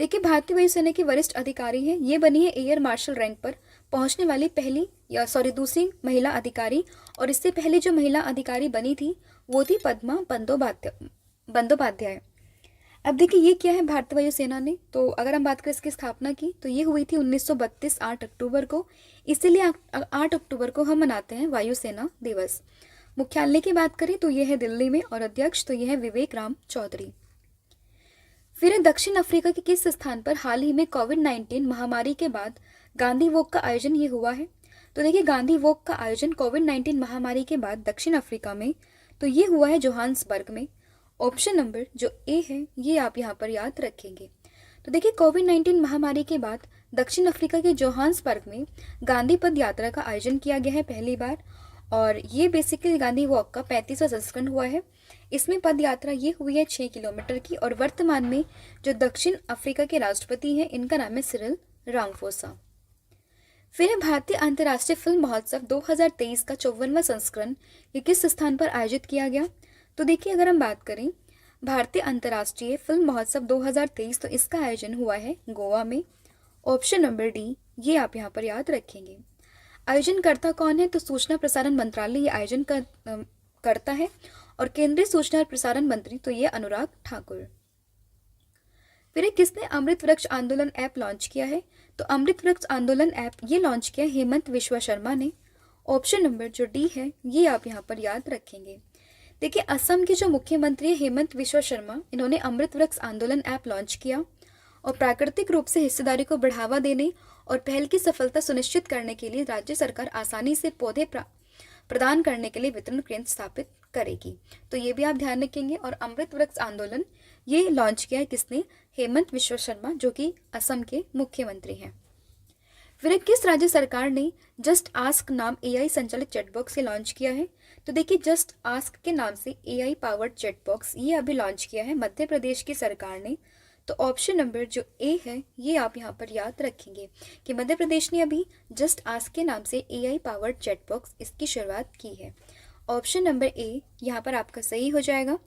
देखिए भारतीय वायुसेना की वरिष्ठ अधिकारी है, ये बनी है एयर मार्शल रैंक पर पहुंचने वाली दूसरी महिला अधिकारी, और इससे पहले जो महिला अधिकारी बनी थी वो थी पद्मा बंदोपाध्याय। अब देखिए ये क्या है भारतीय वायुसेना ने, तो अगर हम बात करें इसकी स्थापना की तो ये हुई थी 1932 8 अक्टूबर को, इसीलिए 8 अक्टूबर को हम मनाते हैं वायुसेना दिवस। मुख्यालय की बात करें तो यह है दिल्ली में, और अध्यक्ष तो यह है विवेक राम चौधरी। फिर दक्षिण अफ्रीका के किस स्थान पर हाल ही में कोविड-19 महामारी के बाद गांधी वॉक का आयोजन ये हुआ है, तो देखिए गांधी वॉक का आयोजन कोविड-19 महामारी के बाद दक्षिण अफ्रीका में तो ये हुआ है जोहान्सबर्ग में। ऑप्शन नंबर जो ए है ये आप यहाँ पर याद रखेंगे। तो देखिए कोविड-19 महामारी के बाद दक्षिण अफ्रीका के जोहान्सबर्ग में गांधी पद यात्रा का आयोजन किया गया है पहली बार, और ये बेसिकली गांधी वॉक का 35वां संस्करण हुआ है। इसमें पद यात्रा ये हुई है 6 किलोमीटर की, और वर्तमान में जो दक्षिण अफ्रीका के राष्ट्रपति हैं इनका नाम है सिरिल रामफोसा। फिर है भारतीय अंतर्राष्ट्रीय फिल्म महोत्सव 2023 का 54वां संस्करण ये किस स्थान पर आयोजित किया गया, तो देखिए अगर हम बात करें भारतीय अंतर्राष्ट्रीय फिल्म महोत्सव 2023 तो इसका आयोजन हुआ है गोवा में। ऑप्शन नंबर डी ये आप यहाँ पर याद रखेंगे। आयोजनकर्ता कौन है, तो सूचना प्रसारण मंत्रालय ये आयोजन करता है, और केंद्रीय सूचना और प्रसारण मंत्री तो ये अनुराग ठाकुर। फिर किसने अमृत वृक्ष आंदोलन ऐप लॉन्च किया है, तो अमृत वृक्ष आंदोलन ऐप ये लॉन्च किया हेमंत विश्वा शर्मा ने। ऑप्शन नंबर जो डी है ये आप यहाँ पर याद रखेंगे। देखिए असम के जो मुख्यमंत्री है हेमंत विश्वा शर्मा, इन्होंने अमृत वृक्ष आंदोलन ऐप लॉन्च किया, और प्राकृतिक रूप से हिस्सेदारी को बढ़ावा देने और पहल की सफलता सुनिश्चित करने के लिए राज्य सरकार आसानी से पौधे प्रदान करने के लिए वितरण केंद्र स्थापित करेगी। तो ये भी आप ध्यान रखेंगे। और अमृत वृक्ष आंदोलन ये लॉन्च किया है किसने, हेमंत विश्वा शर्मा जो कि असम के मुख्यमंत्री हैं। फिर किस राज्य सरकार ने जस्ट आस्क नाम एआई संचालित चैटबॉक्स ये लॉन्च किया है, तो देखिए जस्ट आस्क के नाम से एआई पावर्ड चैटबॉक्स ये अभी लॉन्च किया है मध्य प्रदेश की सरकार ने। तो ऑप्शन नंबर जो ए है ये आप यहाँ पर याद रखेंगे कि मध्य प्रदेश ने अभी जस्ट आस्क के नाम से एआई पावर्ड चैटबॉक्स इसकी शुरुआत की है। ऑप्शन नंबर ए यहाँ पर आपका सही हो जाएगा।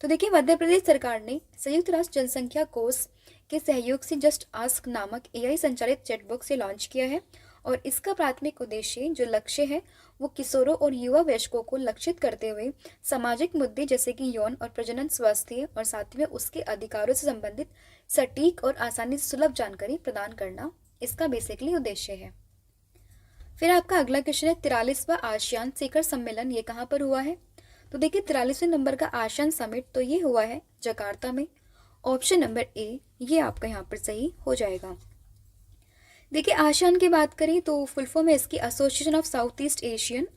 तो देखिए मध्य प्रदेश सरकार ने संयुक्त राष्ट्र जनसंख्या कोष के सहयोग से जस्ट आस्क नामक एआई संचालित चैटबॉक्स से लॉन्च किया है, और इसका प्राथमिक उद्देश्य जो लक्ष्य है वो किशोरों और युवा वयस्कों को लक्षित करते हुए सामाजिक मुद्दे जैसे कि यौन और प्रजनन स्वास्थ्य और साथ में उसके अधिकारों से संबंधित सटीक और आसानी से सुलभ जानकारी प्रदान करना इसका बेसिकली उद्देश्य है। फिर आपका अगला क्वेश्चन है 43वां आसियान शिखर सम्मेलन ये कहाँ पर हुआ है, तो देखिए 43वें नंबर का आसियान समिट तो ये हुआ है जकार्ता में। ऑप्शन नंबर ए ये आपका यहाँ पर सही हो जाएगा। देखिए आसियान की बात करें तो फुल फॉर्म है इसकी association of south east Asian,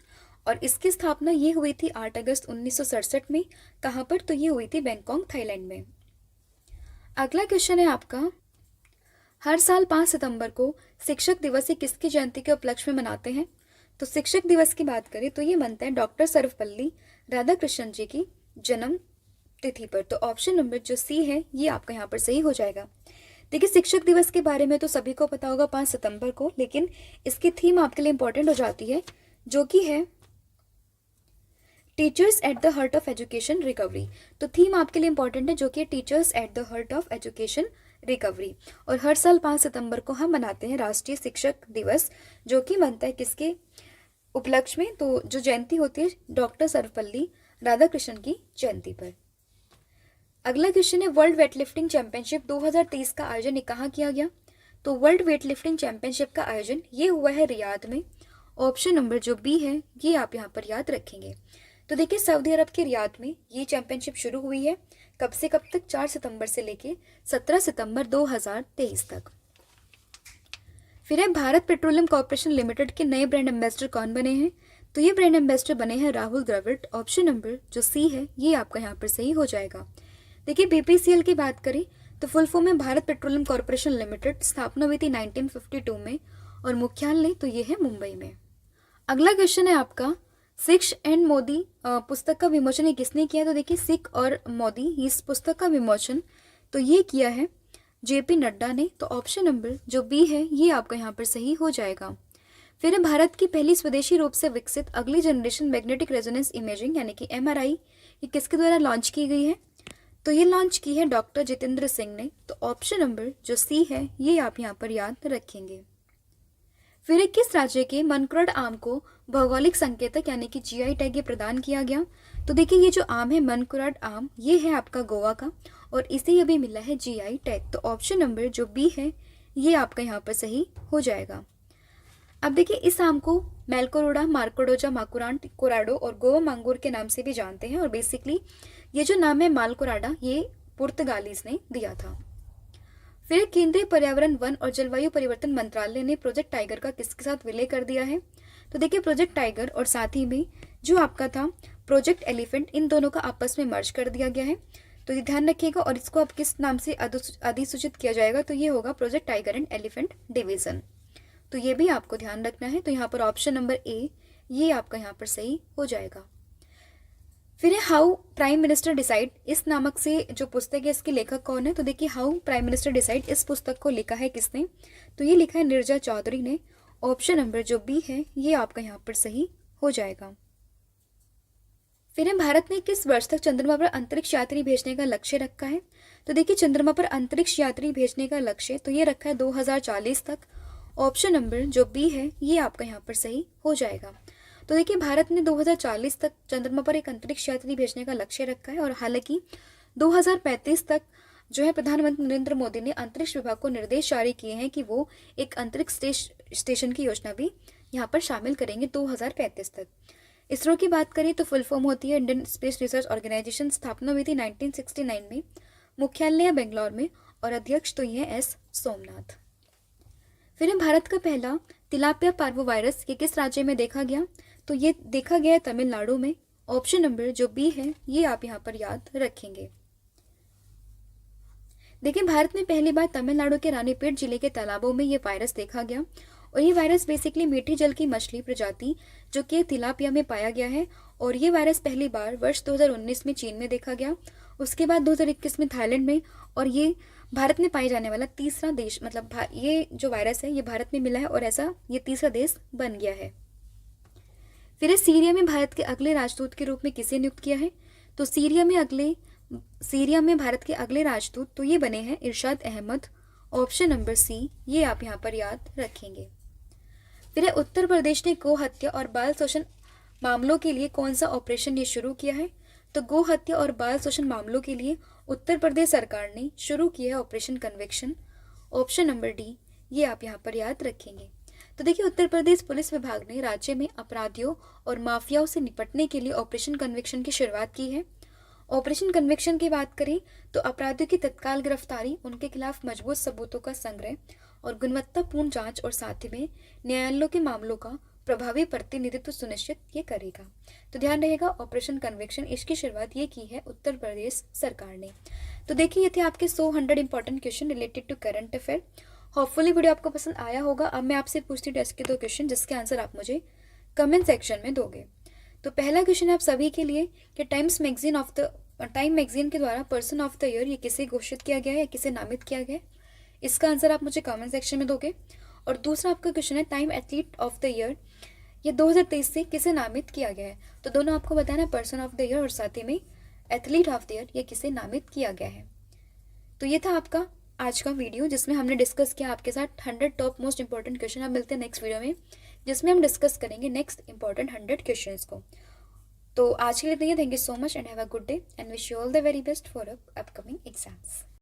और इसकी स्थापना ये हुई थी 8 अगस्त 1967 में। कहाँ पर, तो ये हुई थी बैंकॉक थाईलैंड में। अगला क्वेश्चन है आपका हर साल 5 सितंबर को शिक्षक दिवस किसकी जयंती के उपलक्ष्य में मनाते हैं, तो शिक्षक दिवस की बात करें तो ये मनता है डॉक्टर सर्वपल्ली राधाकृष्णन जी की जन्म तिथि पर। तो ऑप्शन नंबर जो सी है ये आपका यहाँ पर सही हो जाएगा। देखिए शिक्षक दिवस के बारे में तो सभी को पता होगा 5 सितंबर को, लेकिन इसकी थीम आपके लिए इंपॉर्टेंट हो जाती है जो कि है teachers at the heart of education recovery. तो थीम आपके लिए इंपॉर्टेंट है जो कि teachers at the heart of education recovery. और हर साल 5 सितंबर को हम मनाते हैं राष्ट्रीय शिक्षक दिवस, जो कि बनता है किसके उपलक्ष्य में, तो जो जयंती होती है डॉक्टर सर्वपल्ली राधाकृष्णन की जयंती पर। अगला क्वेश्चन है वर्ल्ड वेटलिफ्टिंग चैंपियनशिप 2023 का आयोजन कहाँ किया गया, तो वर्ल्ड वेटलिफ्टिंग चैंपियनशिप का आयोजन ये हुआ है रियाद में। ऑप्शन नंबर जो बी है ये आप यहाँ पर याद रखेंगे। तो देखिए सऊदी अरब के रियाद में ये चैंपियनशिप शुरू हुई है, कब से कब तक, 4 सितंबर से लेके 17 सितंबर 2023 तक। फिर है भारत पेट्रोलियम कॉर्पोरेशन लिमिटेड के नए ब्रांड एम्बेसडर कौन बने हैं, तो ये ब्रांड एम्बेसडर बने हैं राहुल द्रविड़। ऑप्शन नंबर जो सी है ये आपका यहाँ पर सही हो जाएगा। देखिए बीपीसीएल की बात करें तो फुल फॉर्म में भारत पेट्रोलियम कॉर्पोरेशन लिमिटेड, स्थापना हुई थी 1952 में, और मुख्यालय तो ये है मुंबई में। अगला क्वेश्चन है आपका सिख एंड मोदी पुस्तक का विमोचन ये किसने किया? तो देखिए सिख और मोदी इस पुस्तक का विमोचन तो ये किया है जेपी नड्डा ने। तो ऑप्शन नंबर जो बी है ये आपका यहाँ पर सही हो जाएगा। फिर भारत की पहली स्वदेशी रूप से विकसित अगली जनरेशन मैग्नेटिक रेजोनेंस इमेजिंग यानी कि एमआरआई ये किसके द्वारा लॉन्च की गई है? तो ये लॉन्च की है डॉक्टर जितेंद्र सिंह ने। तो ऑप्शन नंबर जो सी है ये आप यहाँ पर याद रखेंगे। फिर किस राज्य के मनकुराड आम को भौगोलिक संकेतक यानी कि जीआई टैग ये प्रदान किया गया? तो देखिए ये जो आम है मनकुराड आम ये है आपका गोवा का और इसे अभी मिला है जीआई टैग। तो ऑप्शन नंबर जो बी है ये आपका यहाँ पर सही हो जाएगा। अब देखिए इस आम को मेलकोरोडा, मार्कोडोजा, माकुरांट, कोराडो और गोवा मांगूर के नाम से भी जानते हैं और बेसिकली ये जो नाम है मालकोराडा ये पुर्तगालीज ने दिया था। फिर केंद्रीय पर्यावरण, वन और जलवायु परिवर्तन मंत्रालय ने प्रोजेक्ट टाइगर का किसके साथ विलय कर दिया है? तो देखिए प्रोजेक्ट टाइगर और साथ ही में जो आपका था प्रोजेक्ट एलिफेंट इन दोनों का आपस में मर्ज कर दिया गया है। तो ये ध्यान रखिएगा और इसको अब किस नाम से अधिसूचित किया जाएगा? तो ये होगा project tiger and elephant division. तो ये भी आपको ध्यान रखना है। तो यहाँ पर ऑप्शन नंबर ए ये आपका यहाँ पर सही हो जाएगा। फिर हाउ प्राइम मिनिस्टर डिसाइड इस नामक से जो पुस्तक है इसके लेखक कौन है? तो देखिए हाउ प्राइम मिनिस्टर डिसाइड इस पुस्तक को लिखा है किसने? तो ये लिखा है नीरजा चौधरी ने। ऑप्शन नंबर जो बी है ये आपका यहाँ पर सही हो जाएगा। फिर भारत ने किस वर्ष तक चंद्रमा पर अंतरिक्ष यात्री भेजने का लक्ष्य रखा है? तो देखिए चंद्रमा पर अंतरिक्ष यात्री भेजने का लक्ष्य तो ये रखा है 2040 तक। ऑप्शन नंबर जो बी है ये आपका यहाँ पर सही हो जाएगा। तो देखिए भारत ने 2040 तक चंद्रमा पर एक अंतरिक्ष यात्री भेजने का लक्ष्य रखा है और हालांकि 2035 तक जो है प्रधानमंत्री नरेंद्र मोदी ने अंतरिक्ष विभाग को निर्देश जारी किए हैं कि वो एक अंतरिक्ष स्टेशन की योजना भी यहाँ पर शामिल करेंगे 2035 तक। इसरो की बात करें तो फुल फॉर्म होती है इंडियन स्पेस रिसर्च ऑर्गेनाइजेशन। स्थापना हुई थी 1969 में, मुख्यालय बेंगलोर में और अध्यक्ष तो ये एस सोमनाथ। फिर भारत का पहला तिलापिया पार्वोवायरस ये किस राज्य में देखा गया? तो ये देखा गया है तमिलनाडु में। ऑप्शन नंबर जो बी है ये आप यहाँ पर याद रखेंगे। देखिए भारत में पहली बार तमिलनाडु के रानीपेट जिले के तालाबों में ये वायरस देखा गया और ये वायरस बेसिकली मीठी जल की मछली प्रजाति जो कि तिलापिया में पाया गया है और ये वायरस पहली बार वर्ष 2019 में चीन में देखा गया, उसके बाद 2021 में थाईलैंड में और ये भारत में पाए जाने वाला तीसरा देश, मतलब ये जो वायरस है ये भारत में मिला है और ऐसा ये तीसरा देश बन गया है। फिर सीरिया में भारत के अगले राजदूत के रूप में किसे नियुक्त किया है? तो सीरिया में भारत के अगले राजदूत तो ये बने हैं इरशाद अहमद। ऑप्शन नंबर सी ये आप यहाँ पर याद रखेंगे। फिर उत्तर प्रदेश ने गो हत्या और बाल शोषण मामलों के लिए कौन सा ऑपरेशन ये शुरू किया है? तो गो हत्या और बाल शोषण मामलों के लिए उत्तर प्रदेश सरकार ने शुरू किया है operation conviction. Option number D ये आप यहाँ पर याद रखेंगे। तो देखिए उत्तर प्रदेश पुलिस विभाग ने राज्य में अपराधियों और माफियाओं से निपटने के लिए ऑपरेशन कन्विक्शन की शुरुआत की है। ऑपरेशन कन्विक्शन की बात करें तो अपराधियों की तत्काल गिरफ्तारी, उनके खिलाफ मजबूत सबूतों का संग्रह और गुणवत्तापूर्ण जांच और साथ ही में न्यायालयों के मामलों का प्रभावी प्रतिनिधित्व सुनिश्चित ये करेगा। तो ध्यान रहेगा ऑपरेशन कन्विक्शन इसकी शुरुआत ये की है उत्तर प्रदेश सरकार ने। तो देखिए ये थे आपके 100 important question related to current affair. Hopefully video आपको पसंद आया होगा। अब मैं आपसे पूछती हूँ टेस्ट के 2 क्वेश्चन जिसके आंसर आप मुझे कमेंट सेक्शन में दोगे। तो पहला क्वेश्चन है आप सभी के लिए कि टाइम मैगजीन के द्वारा पर्सन ऑफ द ईयर ये किसे घोषित किया गया है या किसे नामित किया गया है? इसका आंसर आप मुझे कमेंट सेक्शन में दोगे। और दूसरा आपका क्वेश्चन है time athlete of the year ये 2023 से किसे नामित किया गया है? तो दोनों आपको बताना है पर्सन ऑफ द ईयर और साथ ही में एथलीट ऑफ द ईयर ये किसे नामित किया गया है। तो ये था आपका आज का वीडियो जिसमें हमने डिस्कस किया आपके साथ 100 टॉप मोस्ट इंपॉर्टेंट क्वेश्चन। अब मिलते हैं नेक्स्ट वीडियो में जिसमें हम डिस्कस करेंगे नेक्स्ट इंपॉर्टेंट 100 क्वेश्चंस को। तो आज के लिए thank you so much and have a good day and wish you all the very best for upcoming exams.